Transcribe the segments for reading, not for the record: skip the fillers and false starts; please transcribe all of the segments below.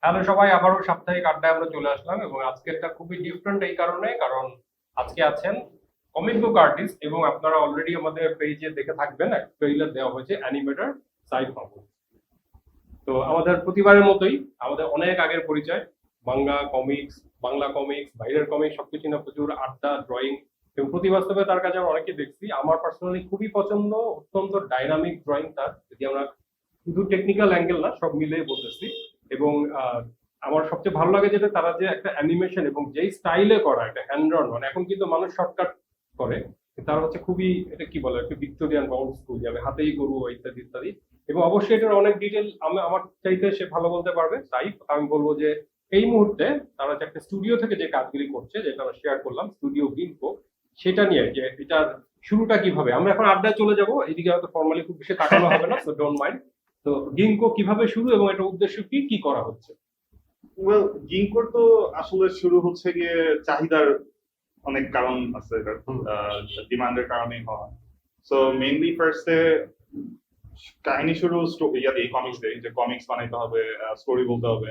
Hello সবাই, আবারও সাপ্তাহিক আড্ডায় আমরা চলে আসলাম এবং আজকেরটা খুবই ডিফারেন্ট এই কারণে, কারণ আজকে আছেন কমিক বুক আর্টিস্ট এবং আপনারা অলরেডি আমাদের পেজে দেখে থাকবেন, একটা ট্রেইলার দেওয়া হয়েছে অ্যানিমেটর সাইফ মাহমুদ। তো আমাদের প্রতিবারের মতোই আমাদের অনেক আগের পরিচয়, বাংলা কমিক্স, বাইরের কমিক্স সবকিছু না প্রচুর আড্ডা, ড্রয়িং এবং প্রতি বাস্তবে তার কাছে আমরা অনেকে দেখছি। আমার পার্সোনালি খুবই পছন্দ, অত্যন্ত ডাইনামিক ড্রয়িং তার, যদি আমরা শুধু টেকনিক্যাল অ্যাঙ্গেল না সব মিলিয়ে বলতেছি। এবং আমার সবচেয়ে ভালো লাগে যেটা তারা যে একটা অ্যানিমেশন এবং যেই স্টাইলে করা, একটা হ্যান্ড ড্রন, মানে এখন কিন্তু মানুষ শর্টকাট করে, তারা হচ্ছে খুবই, এটা কি বলে, একটা ভিক্টোরিয়ান বাউন্ড স্কুল, যাবে হাতেই গরু ইত্যাদি ইত্যাদি। এবং অবশ্যই এটার অনেক ডিটেল আমি আমার চাইতে সে ভালো বলতে পারবে সাইফ। আমি বলবো যে এই মুহূর্তে তারা যে একটা স্টুডিও থেকে যে কাজগুলি করছে, যেটা আমরা শেয়ার করলাম, স্টুডিও গিম্পো, সেটা নিয়ে যে এটার শুরুটা কিভাবে। আমরা এখন আড্ডায় চলে যাব, এদিকে হয়তো ফর্মালি খুব বেশি তাকানো হবে না, সো ডোন্ট মাইন্ড। তো গিঙ্কো কিভাবে শুরু এবং এটার উদ্দেশ্য কি, কি করা হচ্ছে? ওয়েল, গিংকোর তো আসলে শুরু হচ্ছে গিয়ে চাহিদার অনেক কারণ আছে, এটার ডিমান্ডের কারণেই হওয়া। সো মেইনলি ফার্স্টে কাহিনী শুরু কমিক্স দিয়ে, যে কমিক্স বানাইতে হবে, স্টোরি বলতে হবে।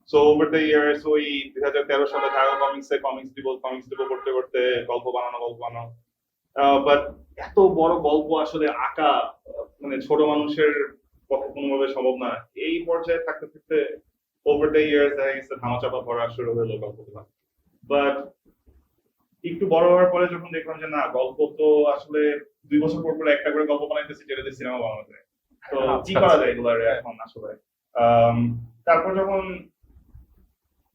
সো ওভার দ্য ইয়ার্স ওই 2013 সালে ঢাকা কমিক্স দিব করতে করতে গল্প বানানো। বাট এত বড় গল্প আসলে আঁকা মানে ছোট মানুষের পক্ষে কোনোভাবে সম্ভব না। এই পর্যায়ে থাকতে থাকতে ওভার দ্য ইয়ার্স দেখা গেছে ধামাচাপা পড়া শুরু হলো গল্পগুলো। বাট একটু বড় হওয়ার পরে যখন দেখলাম যে না, গল্প তো আসলে 2 বছর পর পর একটা করে গল্প বানাইতেছি, যেটা দিয়ে সিনেমা বানানো যায়। তো কি করা যায় এগুলার এখন আসলে। আম, তারপর যখন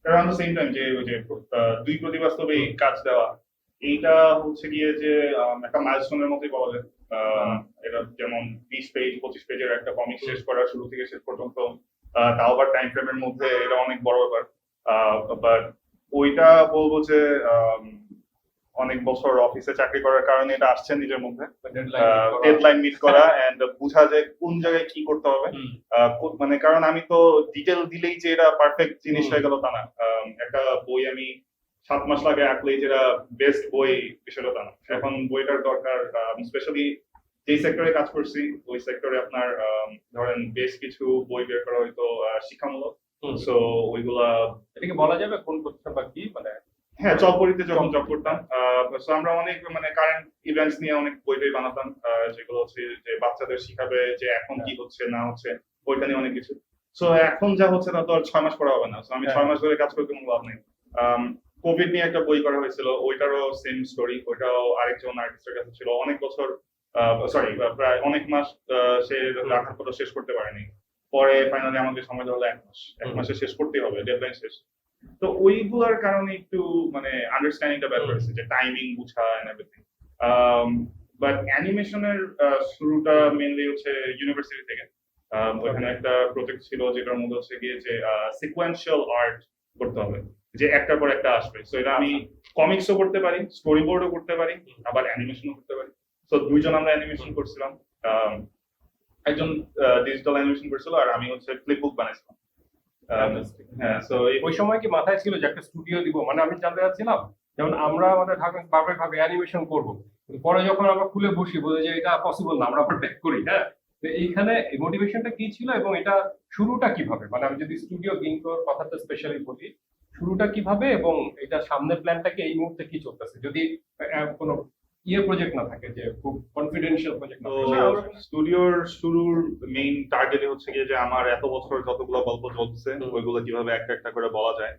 অ্যারাউন্ড দ্য সেম টাইম যে ওই যে দুই প্রতিবাস্তবে এই কাজ দেওয়া, এইটা হচ্ছে গিয়ে যে একটা মাইলস্টোনের মতোই বলা যায়। এটা যেমন 20 পেজ 25 পেজের একটা কমিক শেষ করা শুরু থেকে শেষ পর্যন্ত, তাও আবার টাইম ফ্রেমের মধ্যে, এটা অনেক বড় ব্যাপার। বাট ওইটা বলবো যে অনেক বছর অফিসে চাকরি করার কারণে এটা আসছে নিজের মধ্যে, ডেডলাইন মিট করা এন্ড বুঝা যায় কোন জায়গায় কি করতে হবে। মানে কারণ আমি তো ডিটেল দিলেই যে এটা পারফেক্ট জিনিস হয়ে গেল তা না। একটা বই আমি 7 মাস লাগে আঁকলেই যেটা বেস্ট বই বিষয়টা তা না। এখন বইটার দরকার, স্পেশালি যে সেক্টরে কাজ করছি ওই সেক্টরে আপনার ধরেন বেশ কিছু বই বের করা হয়তো শিক্ষামূলক। সো ওইগুলা, এটাকে বলা যাবে কোন প্রতিষ্ঠান বা কি, মানে? হ্যাঁ, চলপরিতে যখন জব করতাম, so আমরা অনেক মানে কারেন্ট ইভেন্টস নিয়ে অনেক বই বানাতাম, যেগুলো হচ্ছে যে বাচ্চাদের শিখাবে যে এখন কি হচ্ছে না হচ্ছে, ওইটা নিয়ে অনেক কিছু। সো এখন যা হচ্ছে তা তো আর 6 মাস পড়া হবে না, সো আমি 6 মাস ধরে কাজ করতে কোনো লাভ নেই। কোভিড নিয়ে একটা বই করা হয়েছিল, ওইটারও সেম স্টোরি, ওইটাও আরেকজন আর্টিস্টের কাছে ছিল অনেক বছর, সরি প্রায় অনেক মাস, সে রাখার পর শেষ করতে পারেনি। পরে ফাইনালি আমাদের সময় হলো 1 মাস, 1 মাসে শেষ করতেই হবে, ডেডলাইন শেষ। তো ওইগুলোর কারণে একটু মানে আন্ডারস্ট্যান্ডিংটা ব্যাপার হয়েছে, যে টাইমিং বুঝা এন্ড এভরিথিং। বাট অ্যানিমেশনের শুরুটা মেইনলি হচ্ছে ইউনিভার্সিটি থেকে। ওখানে একটা প্রজেক্ট ছিল যেটার মধ্যে হচ্ছে গিয়ে যে সিকোয়েন্সিয়াল আর্ট করতে হবে, যে একটার পর একটা আসবে। সো এটা আমি কমিক্সও করতে পারি, স্টোরি বোর্ডও করতে পারি, আবার অ্যানিমেশনও করতে পারি। সো দুইজন আমরা অ্যানিমেশন করছিলাম। একজন ডিজিটাল অ্যানিমেশন করছিল আর আমি হচ্ছে ফ্লিপ বুক বানাইছিলাম। হ্যাঁ, সো ওই সময় কি মাথায় ছিল যে একটা স্টুডিও দিব? মানে আমি জানতে চাচ্ছিলাম, যেমন আমরা আমাদের বারবার ভাবে অ্যানিমেশন করব, কিন্তু পরে যখন আমরা খুলে বসি বলে যে এটা পসিবল না, আমরা আবার ব্যাক করি। হ্যাঁ, তো এইখানে মোটিভেশনটা কি ছিল এবং এটা শুরুটা কিভাবে? মানে আমি যদি স্টুডিও গিঙ্কোর কথাটা স্পেশালি বলি, শুরুটা কিভাবে এবং এটা সামনের প্ল্যানটা কি, এই মুহূর্তে কি চলতেছে, যদি কোনো প্রজেক্ট না থাকে, যে খুব কনফিডেন্সিয়াল প্রজেক্ট না তো থাকে? স্টুডিওর শুরুর মেইন টার্গেট হচ্ছে গিয়ে যে আমার এত বছর যতগুলো গল্প চলছে ওইগুলো কিভাবে একটা একটা করে বলা যায়।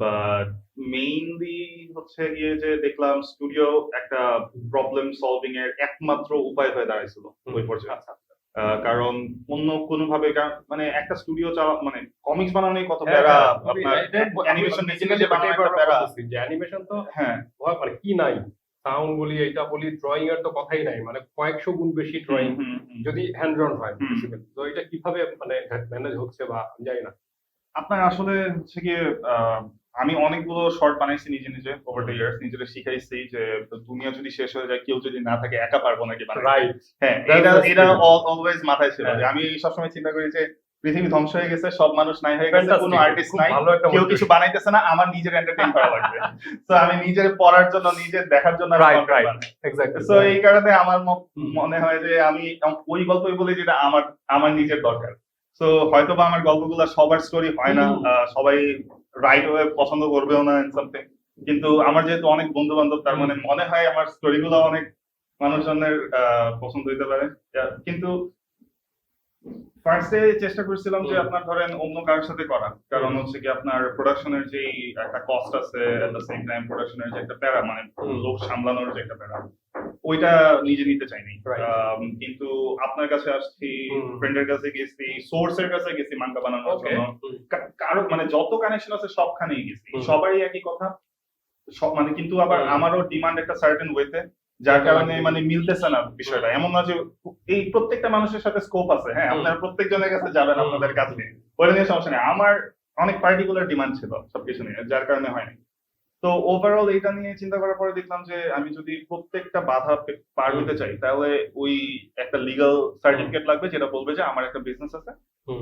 বাট মেইনলি হচ্ছে গিয়ে যে দেখলাম স্টুডিও একটা প্রবলেম সলভিং এর একমাত্র উপায় হয়ে দাঁড়াইছিল ওই পর্যায়ে। কারণ অন্য কোনো ভাবে মানে একটা স্টুডিও চালা মানে কমিক্স বানানোই কত প্যারা, আপনার অ্যানিমেশন নিজে নিজে বানানো একটা প্যারা। যে অ্যানিমেশন তো হ্যাঁ, মানে কি নাই, সাউন্ড বলি এটা বলি, ড্রয়িং এর তো কথাই নাই, মানে কয়েকশো গুণ বেশি ড্রয়িং যদি হ্যান্ড ড্রন হয়। তো এটা কিভাবে মানে ম্যানেজ হচ্ছে বা আমি জানি না। আপনার আসলে হচ্ছে গিয়ে আমি অনেকগুলো শর্ট বানাইছি নিজে নিজে ওভার দ্য ইয়ার্স, নিজেরা শিখাইছি যে দুনিয়া যদি শেষ হয়ে যায়, কেউ যদি না থাকে, একা পারবো নাকি বানাইতে। রাইট, হ্যাঁ, এটা অলওয়েজ মাথায় ছিল যে আমি সবসময় চিন্তা করি যে পৃথিবী ধ্বংস হয়ে গেছে, সব মানুষ নাই হয়ে গেছে, কোনো আর্টিস্ট নাই, কেউ কিছু বানাইতেছে না, আমার নিজের এন্টারটেইন করা লাগবে। তো আমি নিজের পড়ার জন্য, নিজের দেখার জন্য, তো এই কারণে আমার মনে হয় যে আমি ওই গল্পই বলি যেটা আমার আমার নিজের দরকার। সো হয়তো বা আমার গল্পগুলো সবার স্টোরি হয় না, সবাই রাইট ওয়ে পছন্দ করবেও না সামথিং, কিন্তু আমার যেহেতু অনেক বন্ধু বান্ধব, তার মানে মনে হয় আমার স্টোরিগুলো অনেক মানুষজনের পছন্দ হইতে পারে। কিন্তু ফার্স্টে চেষ্টা করছিলাম যে আপনার ধরেন অন্য কারোর সাথে করা, কারণ হচ্ছে কি আপনার প্রোডাকশনের যে একটা কস্ট আছে, এট দ্য সেম টাইম প্রোডাকশনের যে একটা প্যারা, মানে লোক সামলানোর যে একটা প্যারা, ওইটা নিজে নিতে চাইনি। কিন্তু আপনার কাছে আসছি, ফ্রেন্ডের কাছে গেছি, সোর্সের কাছে গেছি মাঙ্গা বানানোর জন্য, কারো মানে যত কানেকশন আছে সবখানেই গেছি, সবারই একই কথা, সব মানে, কিন্তু আবার আমারও ডিমান্ড একটা সার্টেন ওয়েতে, যার কারণে মানে মিলতেছে না বিষয়টা। এমন না যে এই প্রত্যেকটা মানুষের সাথে স্কোপ আছে, হ্যাঁ আপনারা প্রত্যেকজনের কাছে যাবেন আপনাদের কাছে, ওটা নিয়ে সমস্যা নেই। আমার অনেক পার্টিকুলার ডিমান্ড ছিল সবকিছু নিয়ে, যার কারণে হয়নি। তো ওভারঅল এটা নিয়ে চিন্তা করার পরে দেখলাম যে আমি যদি প্রত্যেকটা বাধা পার হইতে চাই, তাহলে ওই একটা লিগ্যাল সার্টিফিকেট লাগবে যেটা বলবে যে আমার একটা বিজনেস আছে,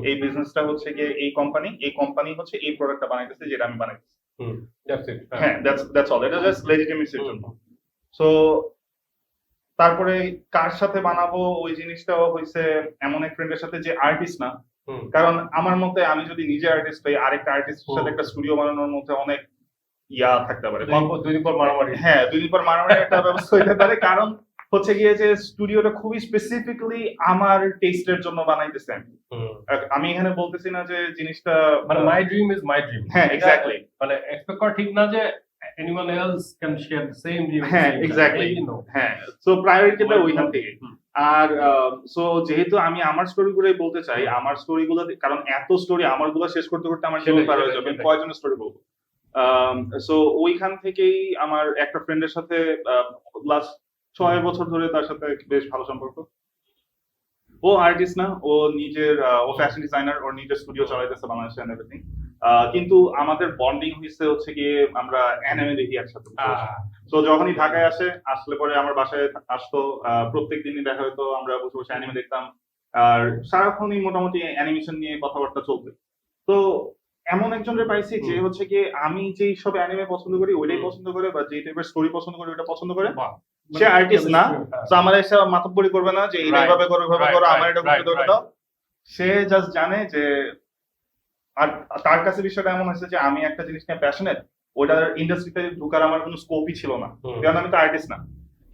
এই বিজনেসটা হচ্ছে গিয়ে এই কোম্পানি হচ্ছে এই প্রোডাক্টটা বানাইতেছে যেটা আমি বানাইতেছি। হ্যাঁ, দ্যাটস অল, এটা জাস্ট লেজিটিমেসির জন্য। সো তারপরে কার সাথে বানাবো ওই জিনিসটাও হইছে এমন এক ফ্রেন্ডের সাথে যে আর্টিস্ট না, কারণ আমার মতে আমি যদি নিজে আর্টিস্ট হই, আরেকটা আর্টিস্টের সাথে একটা স্টুডিও বানানোর মধ্যে অনেক ইয়া থাকতে পারে, দুই দিন পর মারামারি, হ্যাঁ 2 দিন পর মারামারি একটা ব্যবস্থা হইতে পারে, কারণ হচ্ছে গিয়ে যে স্টুডিওটা খুবই স্পেসিফিকলি আমার টেস্টের জন্য বানাইতেছে। আমি এখানে বলতেছি না যে জিনিসটা মানে my dream is my dream, হ্যাঁ এক্স্যাক্টলি, মানে এক্সপেক্ট করা ঠিক না যে anyone else can share the same dream. হ্যাঁ এক্স্যাক্টলি, হ্যাঁ। সো প্রায়োরিটিটা ওইখান থেকে। আর সো যেহেতু আমি আমার স্টোরিগুলোই বলতে চাই, আমার স্টোরিগুলো, কারণ এত স্টোরি আমারগুলো শেষ করতে করতে আমার জীবন পার হয়ে যাবে, কয়জনের স্টোরি বলবো। সো ওইখান থেকেই আমার একটা ফ্রেন্ডের সাথে লাস্ট 6 বছর ধরে তার সাথে বেশ ভালো সম্পর্ক। ও আর্টিস্ট না, ও নিজের ও ফ্যাশন ডিজাইনার, ওর নিজের স্টুডিও চালাইতেছে বাংলাদেশে এন্ড এভরিথিং। কিন্তু আমাদের বন্ডিং হচ্ছে গিয়ে আমরা অ্যানিমে দেখি একসাথে। তো যখনই ঢাকায় আসলে পরে আমার বাসায় আসতো, প্রত্যেক দিনই দেখা হতো, আমরা বসে বসে অ্যানিমে দেখতাম, আর সারাক্ষণই মোটামুটি অ্যানিমেশন নিয়ে কথাবার্তা চলবে। তো এমন একজনকে পাইছি যে হচ্ছে কি আমি যেই সব অ্যানিমে পছন্দ করি ওইটাই পছন্দ করে, বা যে টাইপের স্টোরি পছন্দ করি ওইটা পছন্দ করে। সে আর্টিস্ট না, তো আমার এসে মাতব্বরি করবে না যে এইভাবে করো ওইভাবে করো, আমার এটা করতে দেবে দাও। সে জাস্ট জানে যে, আর তার কাছে বিষয়টা এমন হয়েছে যে আমি একটা জিনিস নিয়ে প্যাশনেট, ওটার ইন্ডাস্ট্রিতে ঢোকার আমার কোনো স্কোপই ছিল না, কারণ আমি তো আর্টিস্ট না।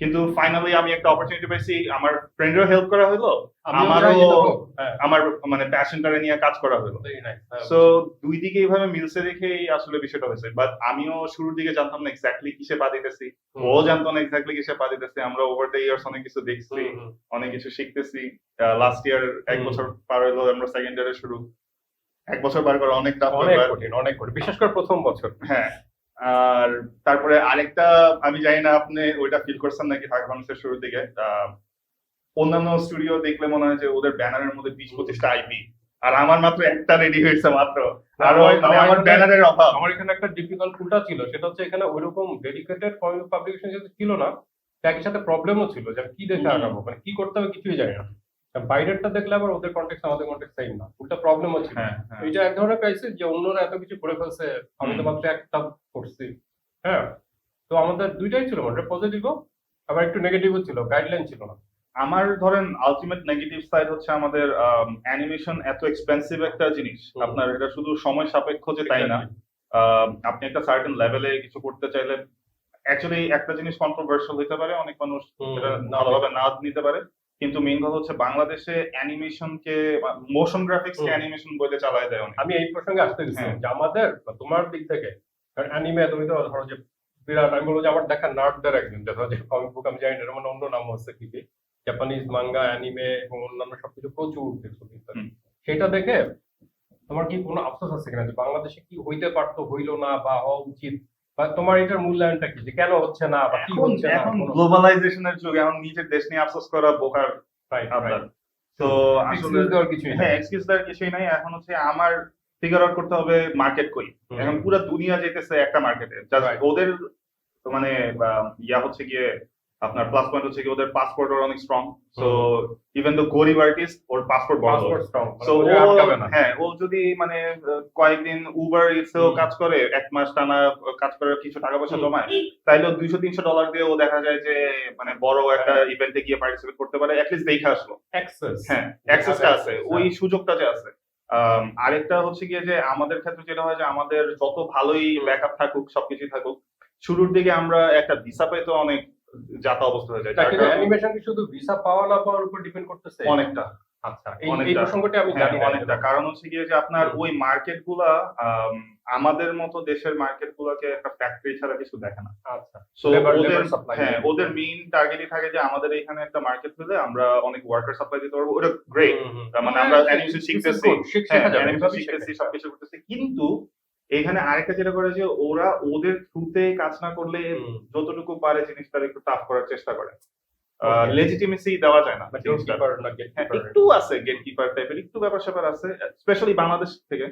কিন্তু ফাইনালি আমি একটা অপরচুনিটি পাইছি, আমার ফ্রেন্ডেরও হেল্প করা হলো, আমারও আমার মানে প্যাশনটারে নিয়ে কাজ করা হলো। সো দুই দিকে এইভাবে মিলছে দেখেই আসলে বিষয়টা হয়েছে। বাট আমিও শুরুর দিকে জানতাম না এক্স্যাক্টলি কিসে পা দিতেছি, ও জানতো না এক্স্যাক্টলি কিসে পা দিতেছি। আমরা ওভার দ্য ইয়ার্স অনেক কিছু দেখছি, অনেক কিছু শিখতেছি। লাস্ট ইয়ার 1 বছর পার হলো, আমরা সেকেন্ড ইয়ারে শুরু। 1 বছর পার করা অনেক টাফ, অনেক কঠিন, বিশেষ করে প্রথম বছর। হ্যাঁ, আর তারপরে আরেকটা, আমি জানি না আপনি ওইটা ফিল করছেন নাকি, ঢাকা মানুষের শুরুর দিকে অন্যান্য স্টুডিও দেখলে মনে হয় যে ওদের ব্যানারের মধ্যে 20-25টা আইপি, আর আমার মাত্র একটা রেডি হয়েছে মাত্র, আর আমার ব্যানারের অভাব। আমার এখানে একটা ডিফিকাল্ট উল্টা ছিল, সেটা হচ্ছে এখানে ওইরকম ডেডিকেটেড পাবলিকেশন যেহেতু ছিল না, একই সাথে প্রবলেমও ছিল যে কি দেখে আগাবো, মানে কি করতে হবে কিছুই জানি না। বাইরেরটা দেখলে আবার ওদের কন্টেক্ট আমাদের কন্টেক্ট সেম না, উল্টা প্রবলেমও ছিল। এইটা এক ধরনের ক্রাইসিস যে অন্যরা এত কিছু করে ফেলছে, আমি তো মাত্র একটা করছি। হ্যাঁ, তো আমাদের দুইটাই ছিল, মানে পজিটিভও আবার একটু নেগেটিভও ছিল, গাইডলাইন ছিল না। আমার ধরেন আলটিমেট নেগেটিভ সাইড হচ্ছে আমাদের অ্যানিমেশন এত এক্সপেন্সিভ একটা জিনিস, আপনার এটা শুধু সময় সাপেক্ষ যে তাই না, আপনি একটা সার্টেন লেভেলে কিছু করতে চাইলে অ্যাকচুয়ালি একটা জিনিস কন্ট্রোভার্সিয়াল হতে পারে, অনেক মানুষ এটা ভালোভাবে না নিতে পারে, কিন্তু মেইন কথা হচ্ছে বাংলাদেশে অ্যানিমেশনকে, মোশন গ্রাফিক্স কে অ্যানিমেশন বলে চালায় দেয় অনেক। আমি এই প্রসঙ্গে আসতে চাচ্ছি যে আমাদের তোমার দিক থেকে অ্যানিমে, তুমি তো ধরো যে বিরাট, আমি বলবো যে আমার দেখা নার্ডদের একজন, যে ধরো যে কমিক বুক আমি জানি না, এর মানে অন্য নাম হচ্ছে কি, জাপানিজ মাঙ্গা, অ্যানিমে এবং অন্যান্য সবকিছু প্রচুর দেখছো, সেটা দেখে তোমার কি কোনো আফসোস আছে কিনা যে বাংলাদেশে কি হইতে পারতো, হইলো না, বা হওয়া উচিত, বা তোমার এটার মূল্যায়নটা কি, যে কেন হচ্ছে না বা কি হচ্ছে না? এখন গ্লোবালাইজেশনের যুগে এখন নিজের দেশ নিয়ে আফসোস করা বোকার। তো আসলে হ্যাঁ, এক্সকিউজ দেওয়ার কিছুই নাই। এখন হচ্ছে আমার ফিগার আউট করতে হবে মার্কেট কই। এখন পুরো দুনিয়া যেতেছে একটা মার্কেটে, ওদের মানে ইয়া হচ্ছে গিয়ে আপনার প্লাস পয়েন্ট হচ্ছে কি ওদের পাসপোর্ট অনেক স্ট্রং। সো ইভেন দ্য গরিব আর্টিস্ট, ওর পাসপোর্ট বড় স্ট্রং। সো হ্যাঁ, ও যদি মানে কয়েকদিন উবার ইটসেও কাজ করে, 1 মাস টানা কাজ করে, কিছু টাকা পয়সা জমায়, তাইলে $200-300 দিয়ে ও দেখা যায় যে মানে বড় একটা ইভেন্টে গিয়ে পার্টিসিপেট করতে পারে, অ্যাটলিস্ট দেখে আসলো। অ্যাক্সেস, হ্যাঁ, অ্যাক্সেসটা আছে, ওই সুযোগটা যে আছে। আরেকটা হচ্ছে গিয়ে যে আমাদের ক্ষেত্রে যেটা হয় যে আমাদের যত ভালোই ব্যাকআপ থাকুক সবকিছু থাকুক, শুরুর দিকে আমরা একটা ভিসা পেতে অনেক যাতা অবস্থা হয়ে যায়, যার কারণে অ্যানিমেশন কি শুধু ভিসা পাওয়া না পাওয়ার উপর ডিপেন্ড করতেছে? অনেকটা আচ্ছা, এই অনেকটা প্রসঙ্গটি আমি হ্যাঁ জানি না। অনেকটা কারণ হচ্ছে গিয়ে যে আপনার ওই মার্কেট গুলা আমাদের মতো দেশের মার্কেট গুলাকে একটা ফ্যাক্টরি ছাড়া কিছু দেখে না। আচ্ছা, সো লেবার ওদের সাপ্লাই। হ্যাঁ ওদের মেইন টার্গেটই থাকে যে আমাদের এখানে একটা মার্কেট হলে আমরা অনেক ওয়ার্কার সাপ্লাই দিতে পারবো, ওটা গ্রেট। মানে আমরা অ্যানিমেশন শিখতেছি, হ্যাঁ অ্যানিমেশন শিখতেছি সবকিছু করতেছি, কিন্তু এখানে আরেকটা যেটা করে যে ওরা ওদের থ্রুতে কাজ না করলে যতটুকু পারে জিনিসটা একটু টাফ করার চেষ্টা করে। লেজিটিমেসি দেওয়া যায় না জিনিসটা। হ্যাঁ একটু আছে গেটকিপার টাইপের একটু ব্যাপার স্যাপার আছে, স্পেশালি বাংলাদেশ থেকে।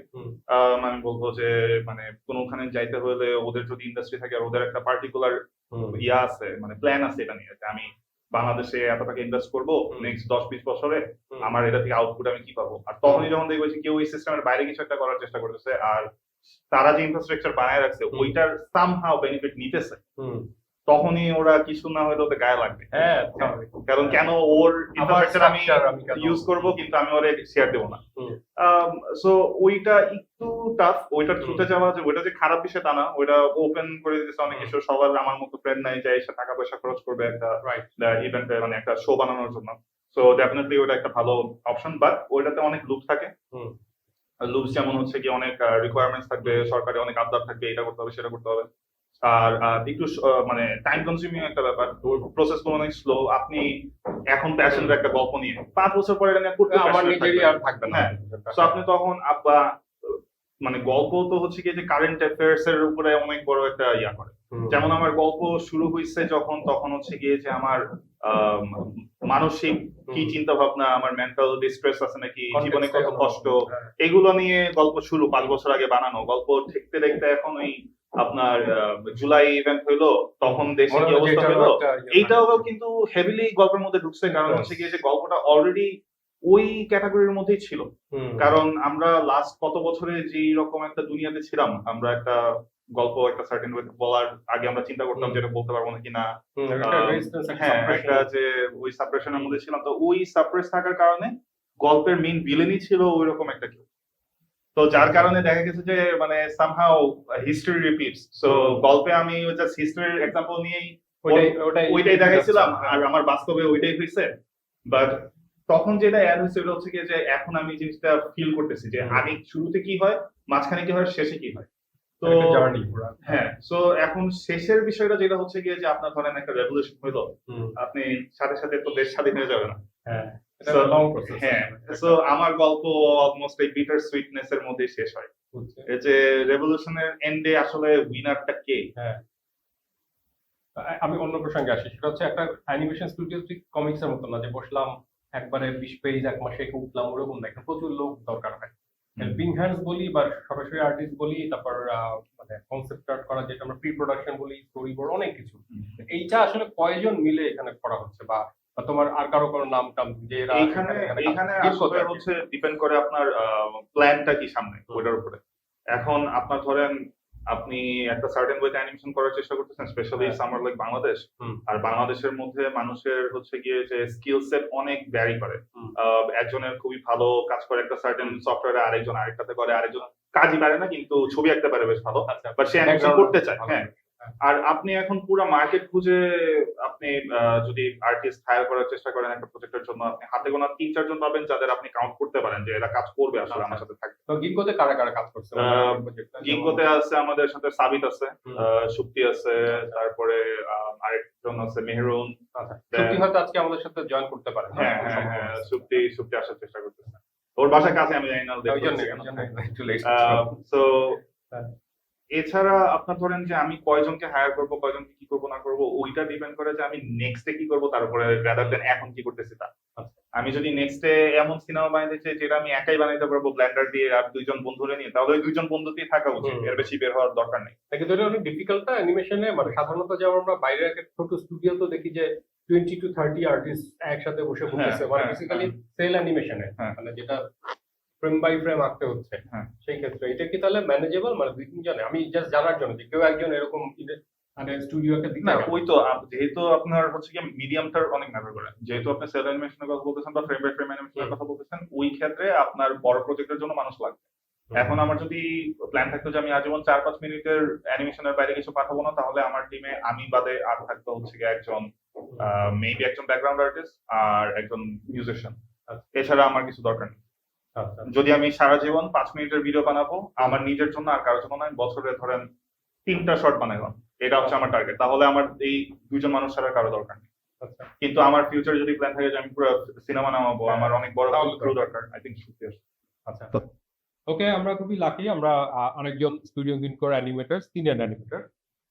আমি বলবো যে মানে কোনোখানে যাইতে হলে ওদের যদি ইন্ডাস্ট্রি থাকে আর ওদের একটা পার্টিকুলার ইয়া আছে, মানে প্ল্যান আছে এটা নিয়ে যে আমি বাংলাদেশে এত টাকা ইনভেস্ট করবো নেক্সট 10-20 বছরে, আমার এটা থেকে আউটপুট আমি কি পাবো। আর তখনই যখন দেখবো যে কেউ এই সিস্টেমের বাইরে কিছু একটা করার চেষ্টা করতেছে আর তারা যে ইনফ্রাস্ট্রাকচার বানায় রাখছে ওইটার সামহাও বেনিফিট নিতেছে, তখনই ওরা কিছু না হলে ওদের গায়ে লাগবে। হ্যাঁ, কারণ কেন ওর ইনফ্রাস্ট্রাকচার আমি ইউজ করব কিন্তু আমি ওরে শেয়ার দেবো না। সো ওইটা একটু টাফ, ওইটার থ্রুতে যাওয়া, যে ওইটা যে খারাপ বিষয় তা না, ওইটা ওপেন করে দিতেছে অনেক কিছু। সবার আমার মতো ফ্রেন্ড নাই যে এসে টাকা পয়সা খরচ করবে একটা ইভেন্টে, মানে একটা শো বানানোর জন্য। সো ডেফিনেটলি ওটা একটা ভালো অপশন, বাট ওইটাতে অনেক লুপ থাকে। লুপস যেমন হচ্ছে কি অনেক রিকোয়ারমেন্টস থাকবে, সরকারি অনেক আবদার থাকবে, এটা করতে হবে সেটা করতে হবে। আর একটু মানে টাইম কনজিউমিং একটা ব্যাপার, প্রসেস গুলো অনেক স্লো। আপনি এখন প্যাশনের একটা গল্প নিয়ে 5 বছর পরে এটা নিয়ে করতে আমার নিজেরই আর থাকবে না। তো আপনি তখন মানে গল্প তো হচ্ছে কি যে কারেন্ট অ্যাফেয়ার্স এর উপরে অনেক বড় একটা ইয়া করে। যেমন আমার গল্প শুরু হয়েছে যখন, তখন হচ্ছে গিয়ে যে আমার মানসিক কি চিন্তা ভাবনা, আমার মেন্টাল ডিস্ট্রেস আছে নাকি, জীবনে কত কষ্ট, এগুলো নিয়ে গল্প শুরু 5 বছর আগে বানানো। গল্প দেখতে দেখতে এখন ওই আপনার জুলাই ইভেন্ট হইলো, তখন দেশে কি অবস্থা হইলো, এইটাও কিন্তু হেভিলি গল্পের মধ্যে ঢুকছে। কারণ হচ্ছে গিয়ে যে গল্পটা অলরেডি ওই ক্যাটাগরির মধ্যেই ছিল। কারণ আমরা লাস্ট কত বছরে যে রকম একটা দুনিয়াতে ছিলাম, আমরা একটা গল্প একটা সার্টেন ওয়ে বলার আগে আমরা চিন্তা করতাম যেটা বলতে পারবো নাকি না। হ্যাঁ একটা যে ওই সাপ্রেশনের মধ্যে ছিলাম, তো ওই সাপ্রেস থাকার কারণে গল্পের মেইন ভিলেনই ছিল ওই রকম একটা কেউ। তো যার কারণে দেখা গেছে যে মানে সামহাউ হিস্ট্রি রিপিটস। সো গল্পে আমি জাস্ট হিস্ট্রির এক্সাম্পল নিয়েই ওইটাই দেখাইছিলাম, আর আমার বাস্তবে ওইটাই হয়েছে। বাট তখন যেটা অ্যাড হয়েছে ওটা হচ্ছে কি যে এখন আমি জিনিসটা ফিল করতেছি যে আগে শুরুতে কি হয়, মাঝখানে কি হয়, শেষে কি হয়। তো হ্যাঁ, সো এখন শেষের বিষয়টা যেটা হচ্ছে গিয়ে যে আপনার ধরেন একটা রেভলিউশন হইলো, আপনি সাথে সাথে তো দেশ স্বাধীন হয়ে যাবে না। হ্যাঁ, সো আমার গল্প অলমোস্ট এই বিটার সুইটনেস এর মধ্যে শেষ হয়। এই যে রেভলিউশনের এন্ডে আসলে উইনারটা কে। আমি অন্য প্রসঙ্গে আসি, সেটা হচ্ছে একটা অ্যানিমেশন স্টুডিও ঠিক কমিক্স এর মতো না যে বসলাম একবারে 20 পেজ এক মাসে উঠলাম, ওরকম না। প্রচুর লোক দরকার হয়, হেল্পিং হ্যান্ডস বলি বা সরাসরি আর্টিস্ট বলি, তারপর মানে কনসেপ্ট আর্ট করা যেটা আমরা প্রি প্রোডাকশন বলি, স্টোরি বোর্ড, অনেক কিছু। এইটা আসলে কয়জন মিলে এখানে করা হচ্ছে, বা তোমার আর কারো কোনো নাম টাম যে এখানে আসলে হচ্ছে ডিপেন্ড করে আপনার প্ল্যানটা কি সামনে, ওটার উপরে। এখন আপনার ধরেন আপনি একটা সার্টেন ওয়েতে অ্যানিমেশন করার চেষ্টা করতেছেন, স্পেশালি সামার লাইক বাংলাদেশ। আর বাংলাদেশের মধ্যে মানুষের হচ্ছে গিয়ে যে স্কিল সেট অনেক ভ্যারি করে। একজনের খুবই ভালো কাজ করে একটা সার্টেন সফটওয়্যারে, আরেকজন আরেকটাতে করে, আরেকজন কাজই পারে না কিন্তু ছবি আঁকতে পারে বেশ ভালো, বাট সে অ্যানিমেশন করতে চায়। হ্যাঁ, আর আপনি এখন পুরো মার্কেট খুঁজে আপনি যদি আর্টিস্ট হায়ার করার চেষ্টা করেন একটা প্রজেক্টের জন্য, আপনি হাতে গোনা 3-4 জন পাবেন যাদের আপনি কাউন্ট করতে পারেন যে এরা কাজ করবে আসলে আমার সাথে থাকবে। তো গিঙ্গোতে কারা কারা কাজ করছে? গিঙ্গোতে আছে আমাদের সাথে সাবিত আছে, সুপ্তি আছে, তারপরে আরেকজন আছে মেহরুন। সুপ্তি হয়তো আজকে আমাদের সাথে জয়েন করতে পারে। হ্যাঁ হ্যাঁ হ্যাঁ, সুপ্তি আসার চেষ্টা করতেছে। ওর বাসার কাছে আমি জানি না। সো এছাড়া আপনার ধরেন যে আমি কয়জনকে হায়ার করবো, কয়জনকে কি করবো না করবো, ওইটা ডিপেন্ড করে যে আমি নেক্সটে কি করবো তার উপরে, রাদার দেন এখন কি করতেছি তা। আমি যদি নেক্সটে এমন সিনেমা বানাইতে চাই যেটা আমি একাই বানাইতে পারবো ব্লেন্ডার দিয়ে আর 2 জন বন্ধুরে নিয়ে, তাহলে ওই 2 জন বন্ধুতেই থাকা উচিত, এর বেশি বের হওয়ার দরকার নেই। কিন্তু এটা অনেক ডিফিকাল্ট অ্যানিমেশনে, মানে সাধারণত যেমন আমরা বাইরে একটা ছোট স্টুডিও তো দেখি যে 20 to 30 আর্টিস্ট একসাথে বসে করতেছে, মানে বেসিক্যালি সেল অ্যানিমেশনে, মানে যেটা ফ্রেম বাই ফ্রেম আঁকতে হচ্ছে। সেই ক্ষেত্রে এটা কি তাহলে ম্যানেজেবল, মানে 2-3 জনে? আমি জাস্ট জানার জন্য যে কেউ একজন এরকম মানে স্টুডিওকে দিতে না গেলে? ওই তো যেহেতু আপনার হচ্ছে কি মিডিয়ামটা অনেক ম্যাটার করে, যেহেতু আপনি সেল অ্যানিমেশনের কথা বলতেছেন বা ফ্রেম বাই ফ্রেম অ্যানিমেশনের কথা বলতেছেন, ওই ক্ষেত্রে আপনার বড় প্রজেক্টের জন্য মানুষ লাগবে। এখন আমার যদি প্ল্যান থাকতো যে আমি আজীবন 4-5 মিনিটের অ্যানিমেশনের বাইরে কিছু পাঠাবো না, তাহলে আমার টিমে আমি বাদে আর থাকতো হচ্ছে গিয়ে একজন মেবি একজন ব্যাকগ্রাউন্ড আর্টিস্ট আর একজন মিউজিশিয়ান, এছাড়া আমার কিছু দরকার নেই। আচ্ছা। যদি আমি সারা জীবন 5 মিনিটের ভিডিও বানাবো আমার নিজের জন্য আর কারোর জন্য না, আমি বছরে ধরেন 3টা শর্ট বানাইলাম, এটা হচ্ছে আমার টার্গেট, তাহলে আমার এই 2জন মানুষ ছাড়া কারো দরকার নেই। আচ্ছা। কিন্তু আমার ফিউচারে যদি প্ল্যান থাকে যে আমি পুরো সিনেমা নামাবো, আমার অনেক বড় তাহলে ক্রু দরকার, আই থিংক আচ্ছা। ওকে, আমরা খুবই লাকি, আমরা অনেকজন স্টুডিও ইনকোর অ্যানিমেটর, সিনিয়র অ্যানিমেটর,